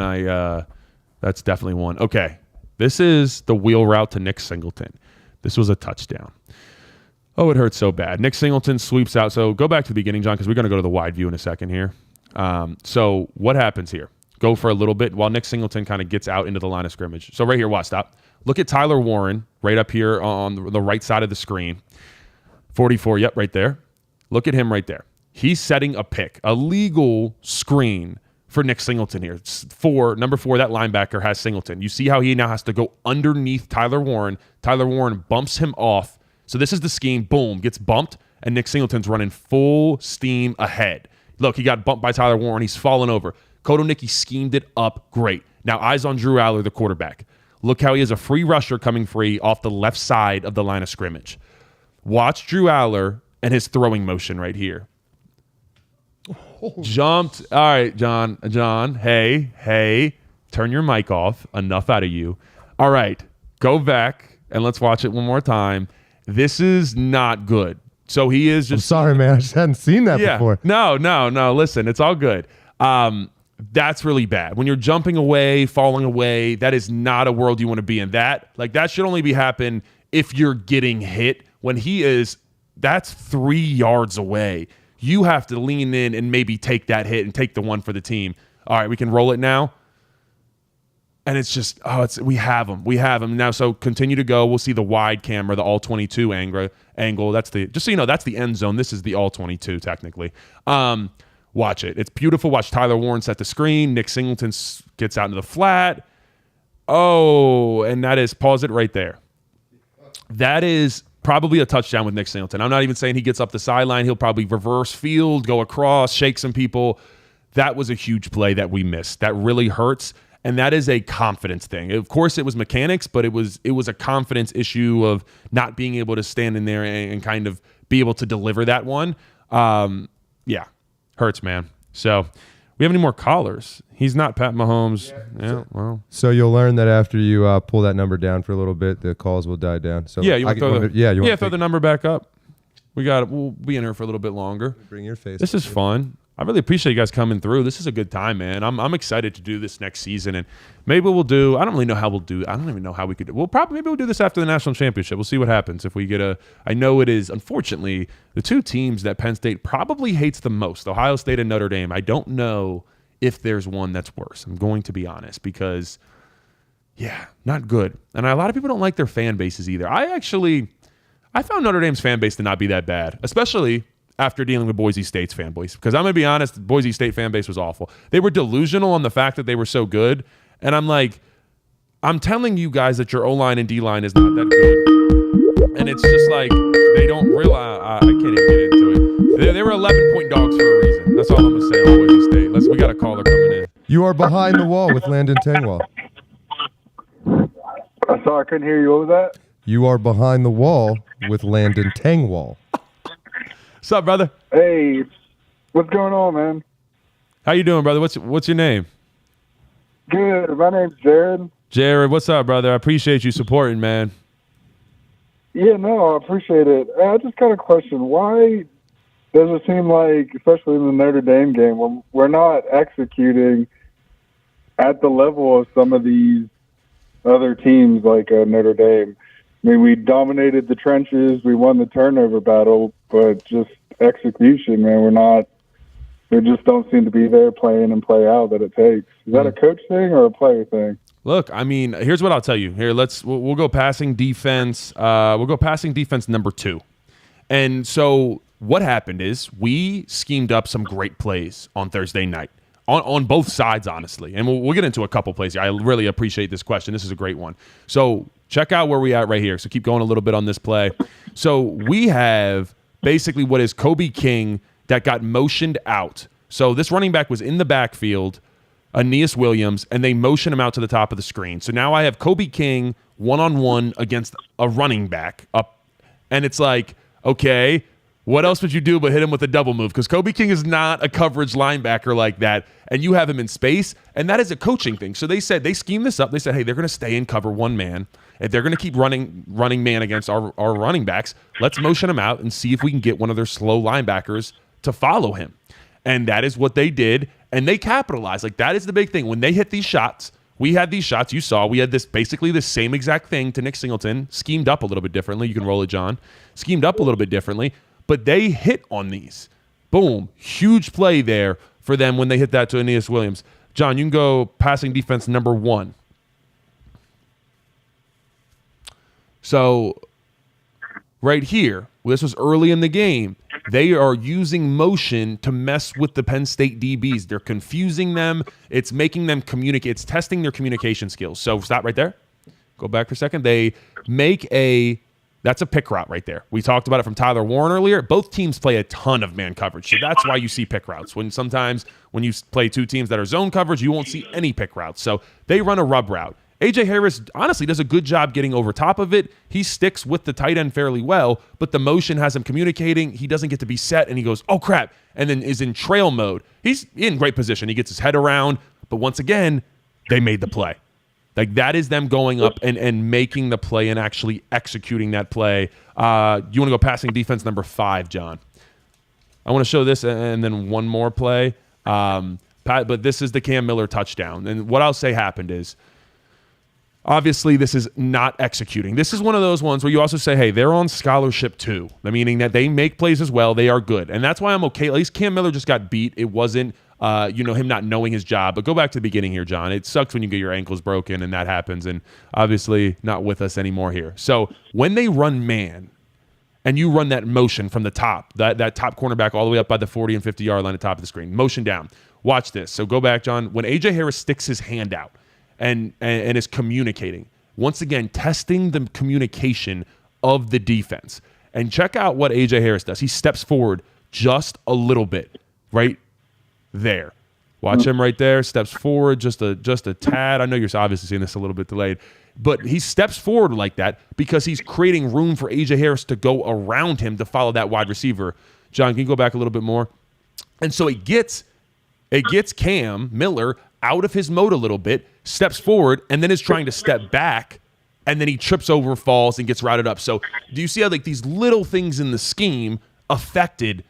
that's definitely one. Okay, this is the wheel route to Nick Singleton. This was a touchdown. Oh, it hurts so bad. Nick Singleton sweeps out. So go back to the beginning, John, because we're going to go to the wide view in a second here. So what happens here? Go for a little bit while Nick Singleton kind of gets out into the line of scrimmage. So right here, watch, stop. Look at Tyler Warren right up here on the right side of the screen. 44, yep, right there. Look at him right there. He's setting a pick, a legal screen for Nick Singleton here. It's number 4, that linebacker has Singleton. You see how he now has to go underneath Tyler Warren. Tyler Warren bumps him off. So this is the scheme. Boom, gets bumped, and Nick Singleton's running full steam ahead. Look, he got bumped by Tyler Warren. He's fallen over. Kotonicki schemed it up great. Now eyes on Drew Aller, the quarterback. Look how he has a free rusher coming free off the left side of the line of scrimmage. Watch Drew Aller and his throwing motion right here. Jumped. All right, John, hey, turn your mic off. Enough out of you. All right, go back and let's watch it one more time. This is not good. So he is just... I'm sorry, man. I just hadn't seen that before. No. Listen, it's all good. That's really bad. When you're jumping away, falling away, that is not a world you want to be in. That should only be happen if you're getting hit. When he is, that's 3 yards away. You have to lean in and maybe take that hit and take the one for the team. All right, we can roll it now. And it's just, we have him. Now, so continue to go. We'll see the wide camera, the all 22 angle. That's just so you know, that's the end zone. This is the all 22 technically. Watch it. It's beautiful. Watch Tyler Warren set the screen. Nick Singleton gets out into the flat. Oh, and that is, pause it right there. That is probably a touchdown with Nick Singleton. I'm not even saying he gets up the sideline. He'll probably reverse field, go across, shake some people. That was a huge play that we missed. That really hurts. And that is a confidence thing. Of course, it was mechanics, but it was a confidence issue of not being able to stand in there and kind of be able to deliver that one. Hurts, man. So we have any more callers? He's not Pat Mahomes. Yeah, well. So you'll learn that after you pull that number down for a little bit, the calls will die down. So you want to throw the number back up. We'll be in here for a little bit longer. Bring your face. This is fun. I really appreciate you guys coming through. This is a good time, man. I'm excited to do this next season, and maybe we'll do. I don't really know how we'll do. I don't even know how we could. Maybe we'll do this after the national championship. We'll see what happens if we get a. I know it is unfortunately the two teams that Penn State probably hates the most, Ohio State and Notre Dame. I don't know if there's one that's worse. I'm going to be honest because, not good. And a lot of people don't like their fan bases either. I found Notre Dame's fan base to not be that bad, especially after dealing with Boise State's fan base. Because I'm going to be honest, the Boise State fan base was awful. They were delusional on the fact that they were so good. And I'm like, I'm telling you guys that your O-line and D-line is not that good. And it's just like, they don't realize, I can't even get into it. They were 11-point dogs for a reason. That's all I'm going to say on Boise State. We got a caller coming in. You are behind the wall with Landon Tengwall. I'm sorry, I couldn't hear you. What was that? You are behind the wall with Landon Tengwall. What's up, brother? Hey, what's going on, man? How you doing, brother? What's your name? Good. My name's Jared. Jared, what's up, brother? I appreciate you supporting, man. Yeah, no, I appreciate it. I just got a question. Why does it seem like, especially in the Notre Dame game, we're not executing at the level of some of these other teams like Notre Dame? I mean, we dominated the trenches, we won the turnover battle, but just execution, man, we just don't seem to be there playing and play out that it takes. Is that a coach thing or a player thing? Look, I mean, here's what I'll tell you. Here, we'll go passing defense. We'll go passing defense number 2. And so what happened is we schemed up some great plays on Thursday night on both sides, honestly. And we'll get into a couple plays here. I really appreciate this question. This is a great one. So check out where we at right here. So keep going a little bit on this play. So we have basically what is Kobe King that got motioned out. So this running back was in the backfield, Aeneas Williams, and they motion him out to the top of the screen. So now I have Kobe King one-on-one against a running back up. And it's like, okay, what else would you do but hit him with a double move? Because Kobe King is not a coverage linebacker like that, and you have him in space, and that is a coaching thing. So they schemed this up. They said, hey, they're going to stay and cover one man. If they're going to keep running man against our running backs, let's motion him out and see if we can get one of their slow linebackers to follow him. And that is what they did, and they capitalized. Like, that is the big thing. When they hit these shots, We had these shots you saw. We had this basically the same exact thing to Nick Singleton, schemed up a little bit differently. You can roll it, John. Schemed up a little bit differently, but they hit on these. Boom. Huge play there for them when they hit that to Aeneas Williams. John, you can go passing defense number 1. So right here, this was early in the game. They are using motion to mess with the Penn State DBs. They're confusing them. It's making them communicate. It's testing their communication skills. So stop right there. Go back for a second. They make that's a pick route right there. We talked about it from Tyler Warren earlier. Both teams play a ton of man coverage. So that's why you see pick routes. Sometimes when you play two teams that are zone coverage, you won't see any pick routes. So they run a rub route. A.J. Harris honestly does a good job getting over top of it. He sticks with the tight end fairly well, but the motion has him communicating. He doesn't get to be set, and he goes, oh, crap, and then is in trail mode. He's in great position. He gets his head around, but once again, they made the play. Like, that is them going up and making the play and actually executing that play. You want to go passing defense number 5, John? I want to show this and then one more play. But this is the Cam Miller touchdown. And what I'll say happened is, obviously, this is not executing. This is one of those ones where you also say, hey, they're on scholarship too, meaning that they make plays as well. They are good. And that's why I'm okay. At least Cam Miller just got beat. It wasn't him not knowing his job. But go back to the beginning here, John. It sucks when you get your ankles broken and that happens. And obviously not with us anymore here. So when they run man and you run that motion from the top, that top cornerback all the way up by the 40 and 50-yard line at the top of the screen, motion down. Watch this. So go back, John. When A.J. Harris sticks his hand out, and is communicating. Once again, testing the communication of the defense. And check out what A.J. Harris does. He steps forward just a little bit right there. Watch him right there. Steps forward just a tad. I know you're obviously seeing this a little bit delayed. But he steps forward like that because he's creating room for A.J. Harris to go around him to follow that wide receiver. John, can you go back a little bit more? And so it gets Cam Miller out of his mode a little bit, steps forward, and then is trying to step back, and then he trips over, falls, and gets routed up. So do you see how these little things in the scheme affected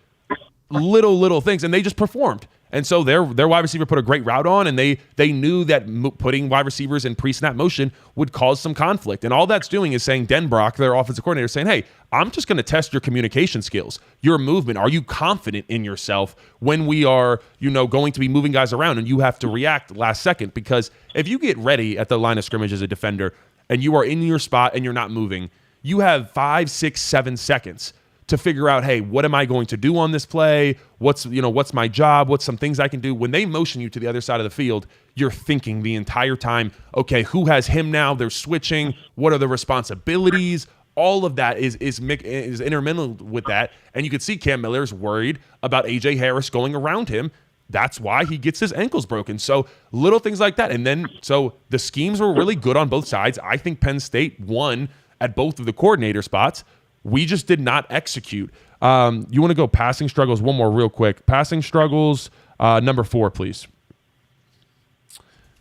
little things, and they just performed? And so their wide receiver put a great route on, and they knew that putting wide receivers in pre-snap motion would cause some conflict. And all that's doing is saying Denbrock, their offensive coordinator, saying, hey, I'm just going to test your communication skills, your movement. Are you confident in yourself when we are, going to be moving guys around and you have to react last second? Because if you get ready at the line of scrimmage as a defender and you are in your spot and you're not moving, you have 5, 6, 7 seconds to figure out, hey, what am I going to do on this play? What's my job? What's some things I can do? When they motion you to the other side of the field, you're thinking the entire time, okay, who has him now? They're switching. What are the responsibilities? All of that is intermingled with that. And you can see Cam Miller's worried about A.J. Harris going around him. That's why he gets his ankles broken. So little things like that. And then, so the schemes were really good on both sides. I think Penn State won at both of the coordinator spots. We just did not execute. You want to go passing struggles? One more real quick. Passing struggles, number 4, please.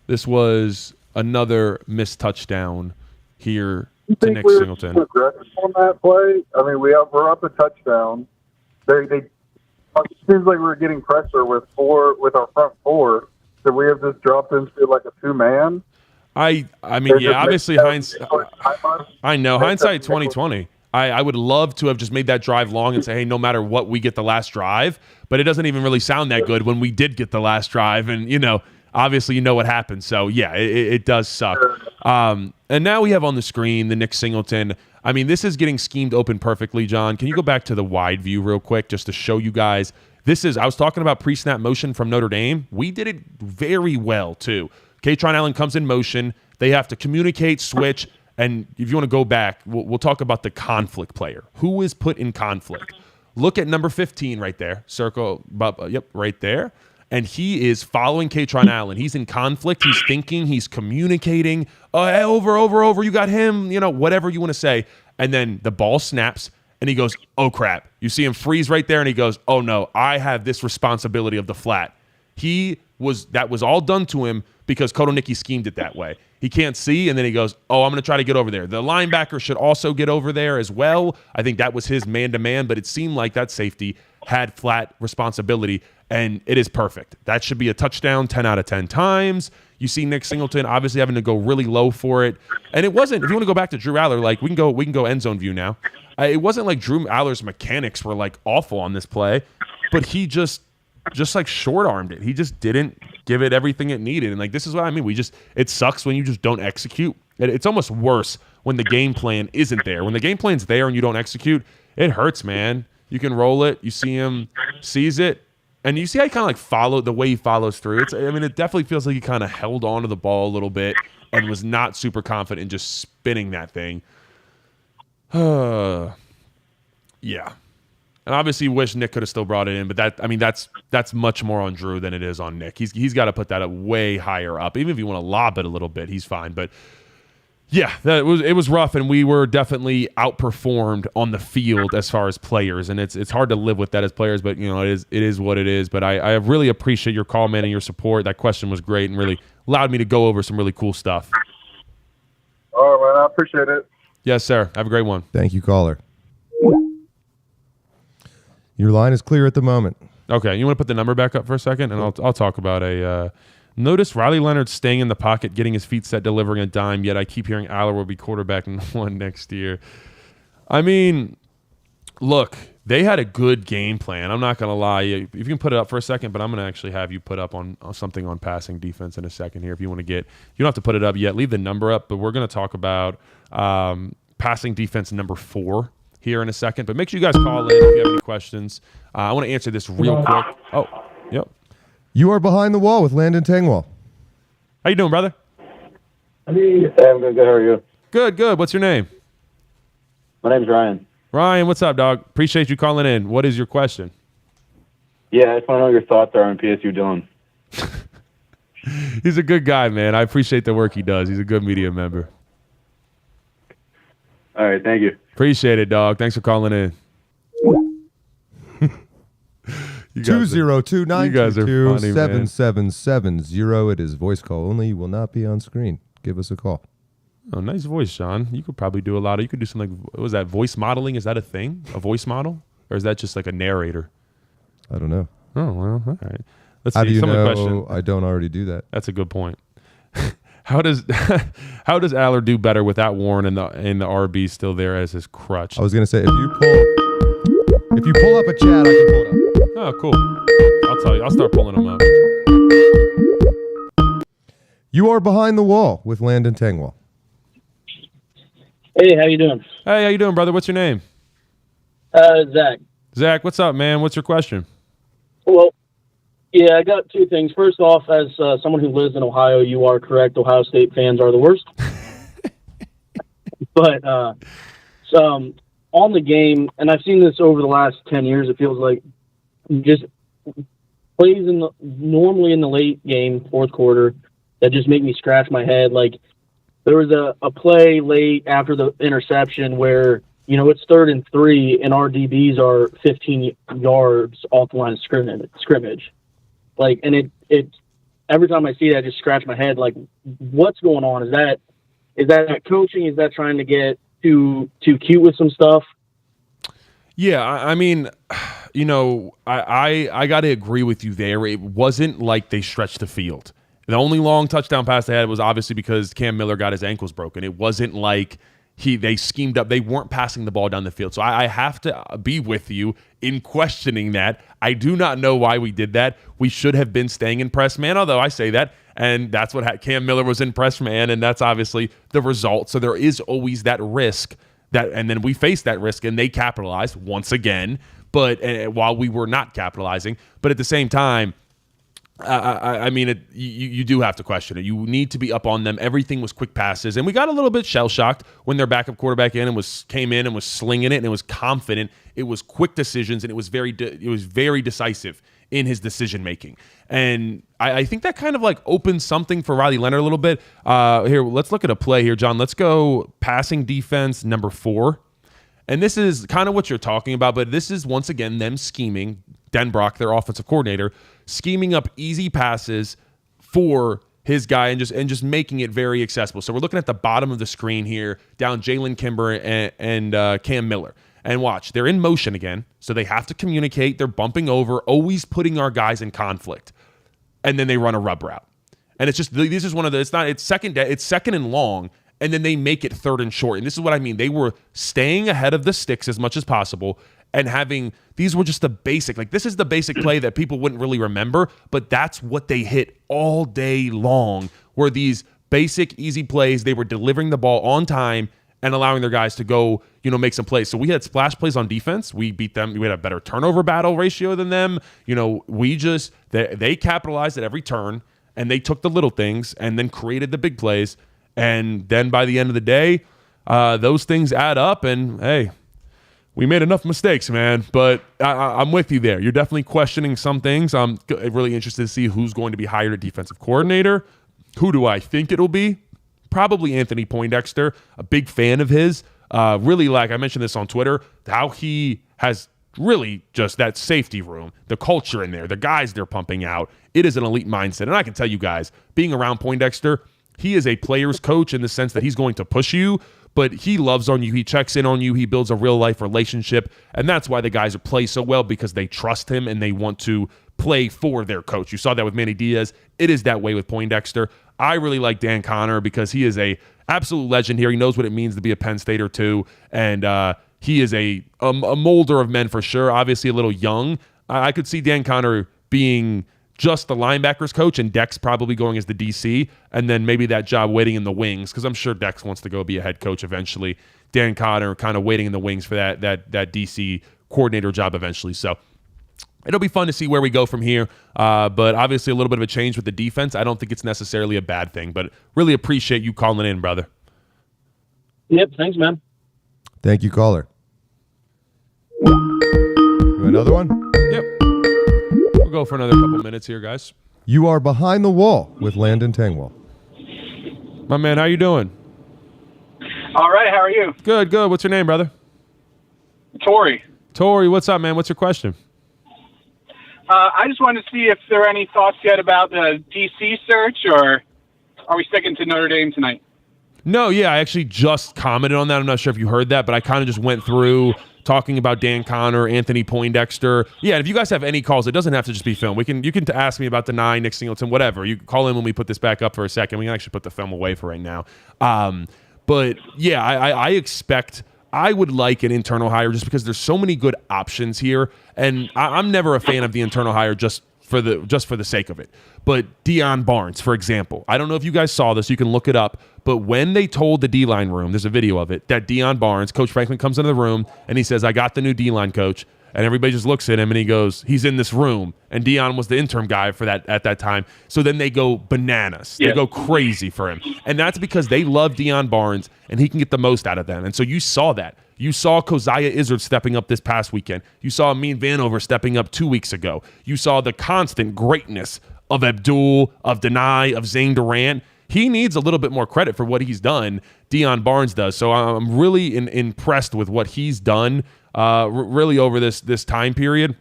This was another missed touchdown here to Nick Singleton. Aggressive on that play. I mean, we're up a touchdown. It seems like we're getting pressure with our front 4. That we have just dropped into like a 2-man. I mean, yeah, obviously hindsight. I know hindsight 2020. I would love to have just made that drive long and say, hey, no matter what, we get the last drive. But it doesn't even really sound that good when we did get the last drive. And, obviously what happened. So, yeah, it does suck. And now we have on the screen the Nick Singleton. I mean, this is getting schemed open perfectly, John. Can you go back to the wide view real quick just to show you guys? I was talking about pre-snap motion from Notre Dame. We did it very well, too. Kaytron Allen comes in motion. They have to communicate, switch. And if you want to go back, we'll talk about the conflict player. Who is put in conflict? Look at number 15 right there. Circle, right there. And he is following Kaytron Allen. He's in conflict. He's thinking. He's communicating. Hey, over. You got him. Whatever you want to say. And then the ball snaps, and he goes, oh, crap. You see him freeze right there, and he goes, oh, no, I have this responsibility of the flat. That was all done to him because Kotelnicki schemed it that way. He can't see, and then he goes, oh, I'm going to try to get over there. The linebacker should also get over there as well. I think that was his man-to-man, but it seemed like that safety had flat responsibility, and it is perfect. That should be a touchdown 10 out of 10 times. You see Nick Singleton obviously having to go really low for it. And it wasn't, if you want to go back to Drew Aller, like we can go end zone view now. It wasn't like Drew Aller's mechanics were like awful on this play, but he just like short-armed it. He just didn't give it everything it needed. And like, this is what I mean. It sucks when you just don't execute. It's almost worse when the game plan isn't there. When the game plan's there and you don't execute, it hurts, man. You can roll it. You see him sees it. And you see how he kind of like followed the way he follows through. It definitely feels like he kind of held on to the ball a little bit and was not super confident in just spinning that thing. Yeah. And obviously wish Nick could have still brought it in, but that's much more on Drew than it is on Nick. He's got to put that way higher up. Even if you want to lob it a little bit, he's fine. But yeah, it was rough, and we were definitely outperformed on the field as far as players, and it's hard to live with that as players, but it is what it is. But I really appreciate your call, man, and your support. That question was great and really allowed me to go over some really cool stuff. All right, man, I appreciate it. Yes, sir. Have a great one. Thank you, caller. Your line is clear at the moment. Okay, you want to put the number back up for a second, and I'll talk about a. Notice Riley Leonard staying in the pocket, getting his feet set, delivering a dime, yet I keep hearing Aller will be quarterback in one next year. I mean, look, they had a good game plan. I'm not going to lie. If you can put it up for a second, but I'm going to actually have you put up on something on passing defense in a second here if you want to get – you don't have to put it up yet. Leave the number up, but we're going to talk about passing defense number 4 here in a second. But make sure you guys call in if you have any questions. I want to answer this real quick. Oh, yep. You are behind the wall with Landon Tengwall. How you doing, brother? I'm doing good. How are you? Good. What's your name? My name's Ryan. Ryan, what's up, dog? Appreciate you calling in. What is your question? Yeah, I just want to know your thoughts are on PSU Dylan. He's a good guy, man. I appreciate the work he does. He's a good media member. All right, thank you. Appreciate it, dog. Thanks for calling in. 202-922-7770. It is voice call only. You will not be on screen. Give us a call. Oh, nice voice, Sean. You could probably do a lot of. You could do something like, what was that, voice modeling? Is that a thing? A voice model? Or is that just like a narrator? I don't know. Oh, well, all right. Let's see. How do you know question. I don't already do that? That's a good point. How does Aller do better without Warren and the RB still there as his crutch? I was gonna say if you pull up a chat, I can pull it up. Oh, cool. I'll tell you. I'll start pulling them up. You are behind the wall with Landon Tengwall. Hey, how you doing? Hey, how you doing, brother? What's your name? Zach. Zach, what's up, man? What's your question? Well, yeah, I got two things. First off, as someone who lives in Ohio, you are correct. Ohio State fans are the worst. But on the game, and I've seen this over the last 10 years, it feels like just plays normally in the late game, fourth quarter, that just make me scratch my head. Like there was a play late after the interception where, it's 3rd and 3 and our DBs are 15 yards off the line of scrimmage. Like, and it every time I see that, I just scratch my head. Like, what's going on? Is that coaching? Is that trying to get too cute with some stuff? Yeah, I mean, I got to agree with you there. It wasn't like they stretched the field. The only long touchdown pass they had was obviously because Cam Miller got his ankles broken. It wasn't like they schemed up. They weren't passing the ball down the field. So I have to be with you in questioning that. I do not know why we did that. We should have been staying in press man, although I say that. And that's what Cam Miller was in press man, and that's obviously the result. So there is always that risk. And then we faced that risk, and they capitalized once again. But while we were not capitalizing, but at the same time, you do have to question it. You need to be up on them. Everything was quick passes, and we got a little bit shell shocked when their backup quarterback came in and was slinging it, and it was confident. It was quick decisions, and it was very decisive in his decision making. And I think that kind of like opens something for Riley Leonard a little bit. Here, let's look at a play here, John. Let's go passing defense number 4. And this is kind of what you're talking about, but this is once again them scheming, Denbrock, their offensive coordinator, scheming up easy passes for his guy and just making it very accessible. So we're looking at the bottom of the screen here, down Jalen Kimber and Cam Miller. And watch, they're in motion again, so they have to communicate. They're bumping over, always putting our guys in conflict. And then they run a rub route. And it's just this is one of the it's second and long, and then they make it third and short. And this is what I mean. They were staying ahead of the sticks as much as possible and these were just the basic. Like, this is the basic play that people wouldn't really remember, but that's what they hit all day long, were these basic, easy plays. They were delivering the ball on time and allowing their guys to go, make some plays. So we had splash plays on defense. We beat them. We had a better turnover battle ratio than them. They capitalized at every turn, and they took the little things and then created the big plays. And then by the end of the day, those things add up, and hey, we made enough mistakes, man. But I'm with you there. You're definitely questioning some things. I'm really interested to see who's going to be hired at defensive coordinator. Who do I think it'll be? Probably Anthony Poindexter, a big fan of his. Really, like I mentioned this on Twitter, how he has really just that safety room, the culture in there, the guys they're pumping out. It is an elite mindset. And I can tell you guys, being around Poindexter, he is a player's coach in the sense that he's going to push you, but he loves on you. He checks in on you. He builds a real-life relationship, and that's why the guys play so well, because they trust him and they want to play for their coach. You saw that with Manny Diaz. It is that way with Poindexter. I really like Dan Connor because he is a absolute legend here. He knows what it means to be a Penn Stater too, and he is a molder of men for sure. Obviously a little young. I could see Dan Connor being just the linebackers coach and Dex probably going as the DC, and then maybe that job waiting in the wings, because I'm sure Dex wants to go be a head coach eventually. Dan Connor kind of waiting in the wings for that DC coordinator job eventually. So it'll be fun to see where we go from here, but obviously a little bit of a change with the defense. I don't think it's necessarily a bad thing, but really appreciate you calling in, brother. Yep, thanks, man. Thank you, caller. Another one? Yep. We'll go for another couple minutes here, guys. You are behind the wall with Landon Tengwall. My man, how you doing? All right, how are you? Good. What's your name, brother? Tori, what's up, man? What's your question? I just wanted to see if there are any thoughts yet about the DC search, or are we sticking to Notre Dame tonight? No, yeah, I actually just commented on that. I'm not sure if you heard that, but I kind of just went through talking about Dan Connor, Anthony Poindexter. Yeah, and if you guys have any calls, it doesn't have to just be film. You can ask me about Denai, Nick Singleton, whatever. You can call in when we put this back up for a second. We can actually put the film away for right now. But yeah, I expect I would like an internal hire just because there's so many good options here, and I'm never a fan of the internal hire just for the sake of it. But Deion Barnes, for example, I don't know if you guys saw this. You can look it up. But when they told the D-line room, there's a video of it, that Deion Barnes, Coach Franklin comes into the room and he says, "I got the new D-line coach." And everybody just looks at him and he goes, "He's in this room." And Deion was the interim guy for that at that time. So then they go bananas. Yeah. They go crazy for him. And that's because they love Deion Barnes and he can get the most out of them. And so you saw that. You saw Keziah Izzard stepping up this past weekend. You saw Amin Vanover stepping up 2 weeks ago. You saw the constant greatness of Abdul, of Denai, of Zane Durant. He needs a little bit more credit for what he's done. Deion Barnes does. So I'm really impressed with what he's done really over this time period.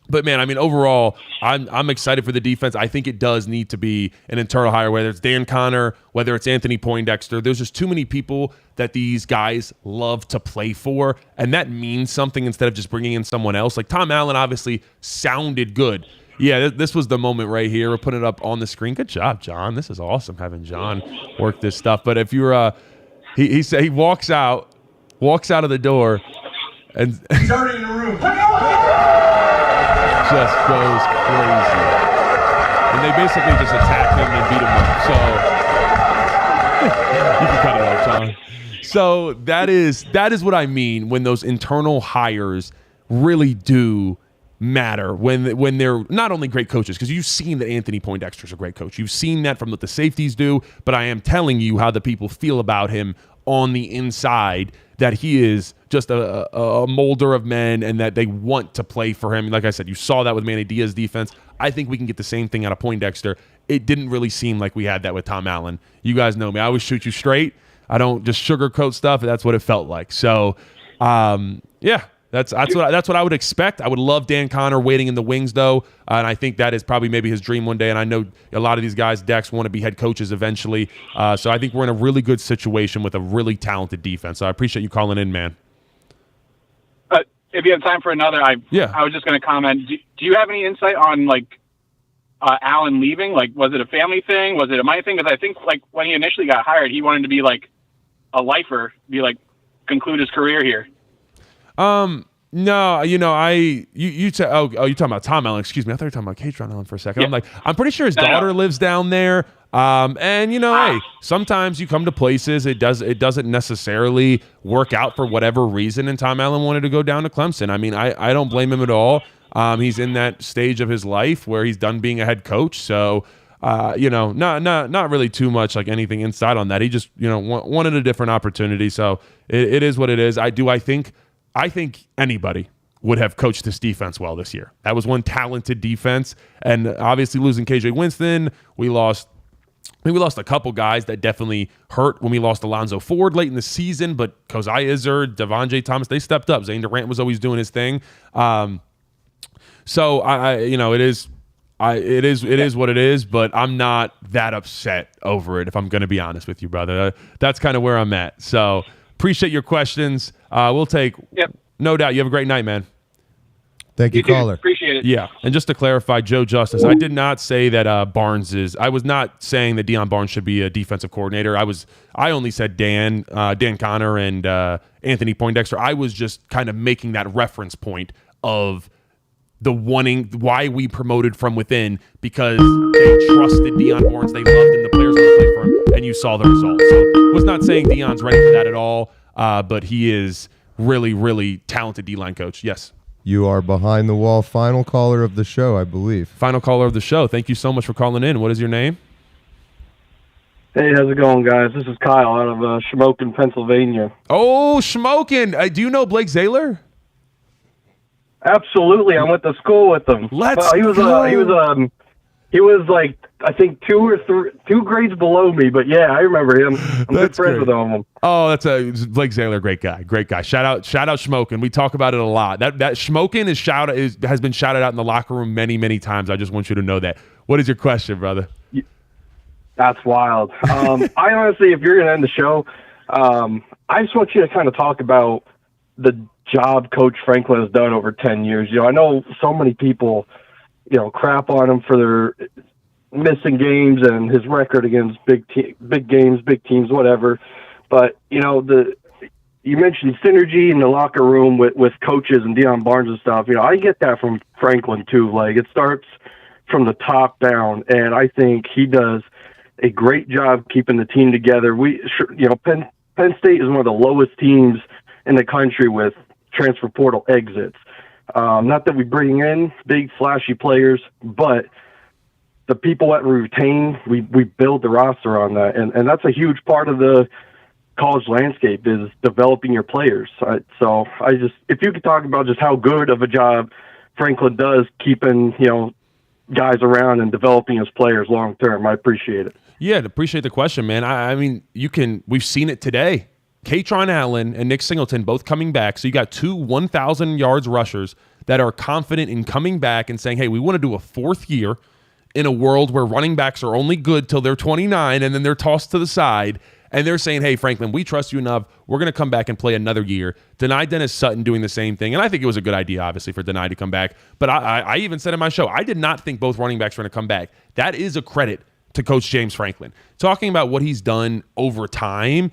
But, man, I mean, overall, I'm excited for the defense. I think it does need to be an internal hire, whether it's Dan Connor, whether it's Anthony Poindexter. There's just too many people that these guys love to play for, and that means something instead of just bringing in someone else. Like Tom Allen obviously sounded good. Yeah, this was the moment right here. We're putting it up on the screen. Good job, John. This is awesome having John work this stuff. But if you're he walks out of the door and he's already in the room. Just goes crazy. And they basically just attack him and beat him up. So you can cut it off, John. So that is what I mean when those internal hires really do matter, when they're not only great coaches, because you've seen that Anthony Poindexter's a great coach. You've seen that from what the safeties do, but I am telling you how the people feel about him on the inside, that he is just a molder of men and that they want to play for him. Like I said, you saw that with Manny Diaz defense. I think we can get the same thing out of Poindexter. It didn't really seem like we had that with Tom Allen. You guys know me. I always shoot you straight. I don't just sugarcoat stuff. That's what it felt like. So, yeah. That's what I would expect. I would love Dan Connor waiting in the wings, though, and I think that is probably maybe his dream one day. And I know a lot of these guys, Dex, want to be head coaches eventually. So I think we're in a really good situation with a really talented defense. So I appreciate you calling in, man. If you have time for another, I was just going to comment. Do you have any insight on, like, Allen leaving? Like, was it a family thing? Was it a money thing? Because I think like when he initially got hired, he wanted to be like a lifer, conclude his career here. No, you said, you're talking about Tom Allen. Excuse me. I thought you were talking about Catron Allen for a second. Yeah. I'm pretty sure his daughter lives down there. And hey, sometimes you come to places, it doesn't necessarily work out for whatever reason. And Tom Allen wanted to go down to Clemson. I mean, I don't blame him at all. He's in that stage of his life where he's done being a head coach. So, not really too much like anything inside on that. He just, wanted a different opportunity. So it is what it is. I think anybody would have coached this defense well this year. That was one talented defense. And obviously losing KJ Winston, we lost a couple guys that definitely hurt when we lost Alonzo Ford late in the season, but Kozai Izzard, Devon J. Thomas, they stepped up. Zane Durant was always doing his thing. So it is what it is, but I'm not that upset over it, if I'm going to be honest with you, brother. That's kind of where I'm at. So appreciate your questions. We'll take, no doubt. You have a great night, man. Thank you, caller. Appreciate it. Yeah, and just to clarify, Joe Justice, I did not say that I was not saying that Deion Barnes should be a defensive coordinator. I only said Dan Connor and Anthony Poindexter. I was just kind of making that reference point of the why we promoted from within, because they trusted Deion Barnes, they loved him, the players want to play for him, and you saw the results. So I was not saying Deion's ready for that at all, but he is really, really talented D-line coach. Yes. You are behind the wall, final caller of the show, I believe. Final caller of the show. Thank you so much for calling in. What is your name? Hey, how's it going, guys? This is Kyle out of Shamokin, Pennsylvania. Oh, Shamokin. Do you know Blake Zaylor? Absolutely. I went to school with him. He was like, I think two grades below me, but yeah, I remember him. I'm good friends with him. Oh, Blake Zaylor, great guy. Shout out Schmokin. We talk about it a lot. That Schmokin has been shouted out in the locker room many, many times. I just want you to know that. What is your question, brother? That's wild. I honestly, if you're going to end the show, I just want you to kind of talk about the job Coach Franklin has done over 10 years. I know so many people, crap on him for their missing games and his record against big games, big teams, whatever. But, you mentioned synergy in the locker room with coaches and Deion Barnes and stuff. I get that from Franklin too. Like, it starts from the top down, and I think he does a great job keeping the team together. Penn State is one of the lowest teams in the country with transfer portal exits. Not that we bring in big flashy players, but the people that we retain, we build the roster on that. And that's a huge part of the college landscape, is developing your players. So if you could talk about just how good of a job Franklin does keeping, guys around and developing his players long term, I appreciate it. Yeah, appreciate the question, man. I mean, we've seen it today. Catron Allen and Nick Singleton both coming back. So you got two 1,000 yards rushers that are confident in coming back and saying, hey, we want to do a fourth year in a world where running backs are only good till they're 29 and then they're tossed to the side. And they're saying, hey, Franklin, we trust you enough. We're going to come back and play another year. Deny Dennis Sutton doing the same thing. And I think it was a good idea, obviously, for Deny to come back. But I even said in my show, I did not think both running backs were going to come back. That is a credit to Coach James Franklin. Talking about what he's done over time,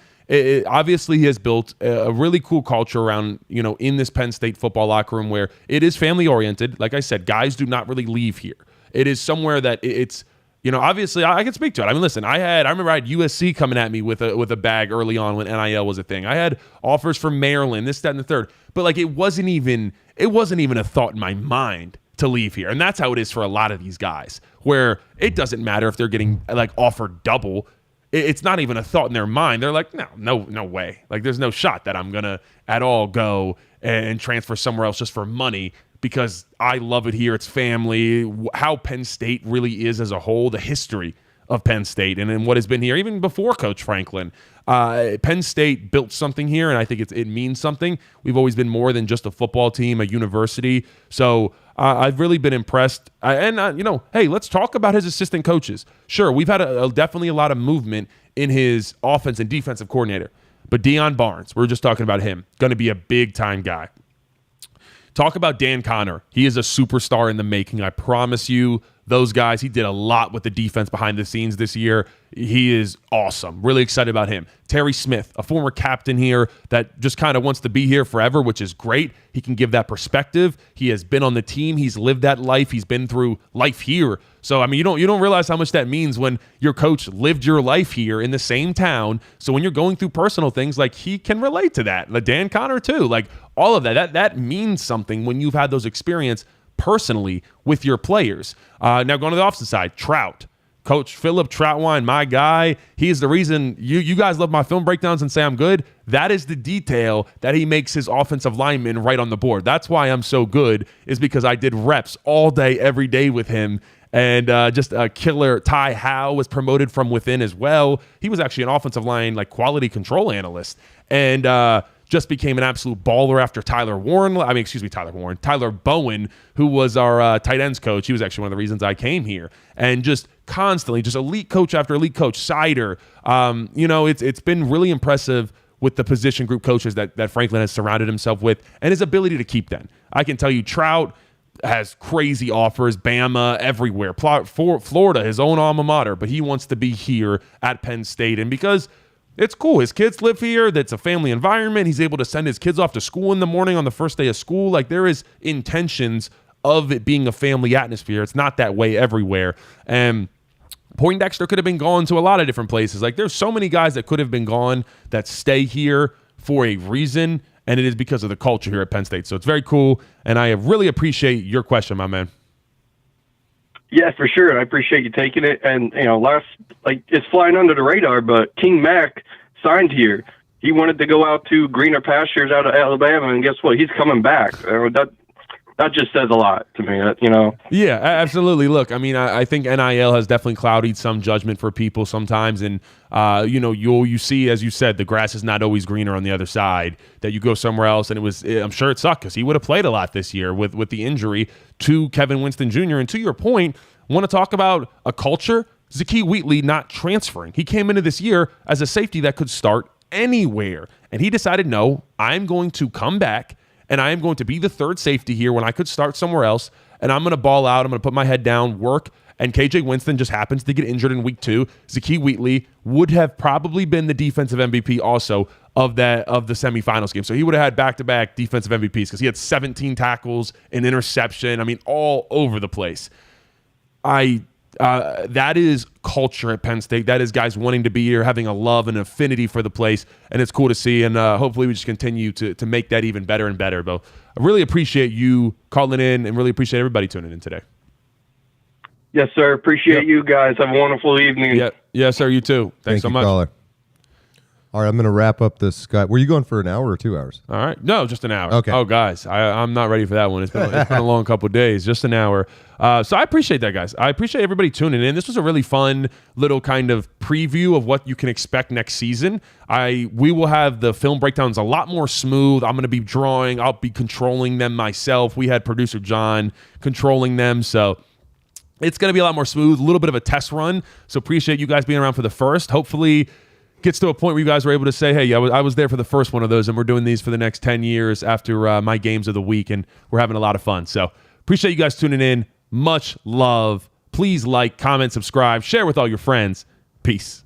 obviously he has built a really cool culture around, in this Penn State football locker room where it is family-oriented. Like I said, guys do not really leave here. It is somewhere that it's, obviously I can speak to it. I mean, listen, I remember I had USC coming at me with a bag early on when NIL was a thing. I had offers from Maryland, this, that, and the third. But like it wasn't even a thought in my mind to leave here. And that's how it is for a lot of these guys, where it doesn't matter if they're getting like offered double. It's not even a thought in their mind. They're like, no way. Like, there's no shot that I'm going to at all go and transfer somewhere else just for money, because I love it here. It's family. How Penn State really is as a whole, the history of Penn State and what has been here even before Coach Franklin. Penn State built something here, and I think it means something. We've always been more than just a football team, a university. So I've really been impressed. Hey, let's talk about his assistant coaches. Sure, we've had definitely a lot of movement in his offense and defensive coordinator. But Deion Barnes, we were just talking about him, going to be a big-time guy. Talk about Dan Connor. He is a superstar in the making. I promise you, those guys. He did a lot with the defense behind the scenes this year. He is awesome. Really excited about him. Terry Smith, a former captain here that just kind of wants to be here forever, which is great. He can give that perspective. He has been on the team. He's lived that life. He's been through life here. So, I mean, you don't realize how much that means when your coach lived your life here in the same town. So when you're going through personal things, like, he can relate to that. Like Dan Connor too. Like, all of that means something when you've had those experiences personally with your players. Now going to the opposite side, Trout. Coach Philip Troutwine, my guy. He's the reason you guys love my film breakdowns and say I'm good. That is the detail that he makes his offensive linemen right on the board. That's why I'm so good, is because I did reps all day, every day with him. And just a killer. Ty Howe was promoted from within as well. He was actually an offensive line quality control analyst. And just became an absolute baller after Tyler Bowen, who was our tight ends coach. He was actually one of the reasons I came here. And just constantly, just elite coach after elite coach. Sider, it's been really impressive with the position group coaches that Franklin has surrounded himself with, and his ability to keep them. I can tell you, Trout has crazy offers, Bama, everywhere. Florida, his own alma mater, but he wants to be here at Penn State. And because it's cool, his kids live here, that's a family environment, he's able to send his kids off to school in the morning on the first day of school. Like, there is intentions of it being a family atmosphere. It's not that way everywhere. And Poindexter could have been gone to a lot of different places. Like, there's so many guys that could have been gone that stay here for a reason, and it is because of the culture here at Penn State. So it's very cool, and I really appreciate your question, my man. Yeah, for sure. I appreciate you taking it. And, it's flying under the radar, but King Mac signed here. He wanted to go out to greener pastures out of Alabama, and guess what? He's coming back. That just says a lot to me, Yeah, absolutely. Look, I mean, I think NIL has definitely clouded some judgment for people sometimes. And, you see, as you said, the grass is not always greener on the other side, that you go somewhere else. And I'm sure it sucked because he would have played a lot this year with the injury to Kevin Winston Jr. And to your point, want to talk about a culture? Zakee Wheatley not transferring. He came into this year as a safety that could start anywhere. And he decided, no, I'm going to come back, and I am going to be the third safety here when I could start somewhere else, and I'm going to ball out. I'm going to put my head down, work, and KJ Winston just happens to get injured in week 2. Zakee Wheatley would have probably been the defensive MVP also of the semifinals game. So he would have had back-to-back defensive MVPs because he had 17 tackles, an interception. I mean, all over the place. That is culture at Penn State. That is guys wanting to be here, having a love and affinity for the place, and it's cool to see. And hopefully we just continue to make that even better and better. But I really appreciate you calling in, and really appreciate everybody tuning in today. Yes, sir. Appreciate you guys. Have a wonderful evening. Yeah, yes, sir. You too. Thanks so much. Caller. All right, I'm going to wrap up this guy. Were you going for an hour or 2 hours? All right. No, just an hour. Okay. Oh, guys, I'm not ready for that one. It's been a long couple of days. Just an hour. So I appreciate that, guys. I appreciate everybody tuning in. This was a really fun little kind of preview of what you can expect next season. We will have the film breakdowns a lot more smooth. I'm going to be drawing. I'll be controlling them myself. We had producer John controlling them. So it's going to be a lot more smooth, a little bit of a test run. So appreciate you guys being around for the first. Hopefully gets to a point where you guys were able to say, hey, I was there for the first one of those, and we're doing these for the next 10 years after my games of the week, and we're having a lot of fun. So appreciate you guys tuning in. Much love. Please like, comment, subscribe, share with all your friends. Peace.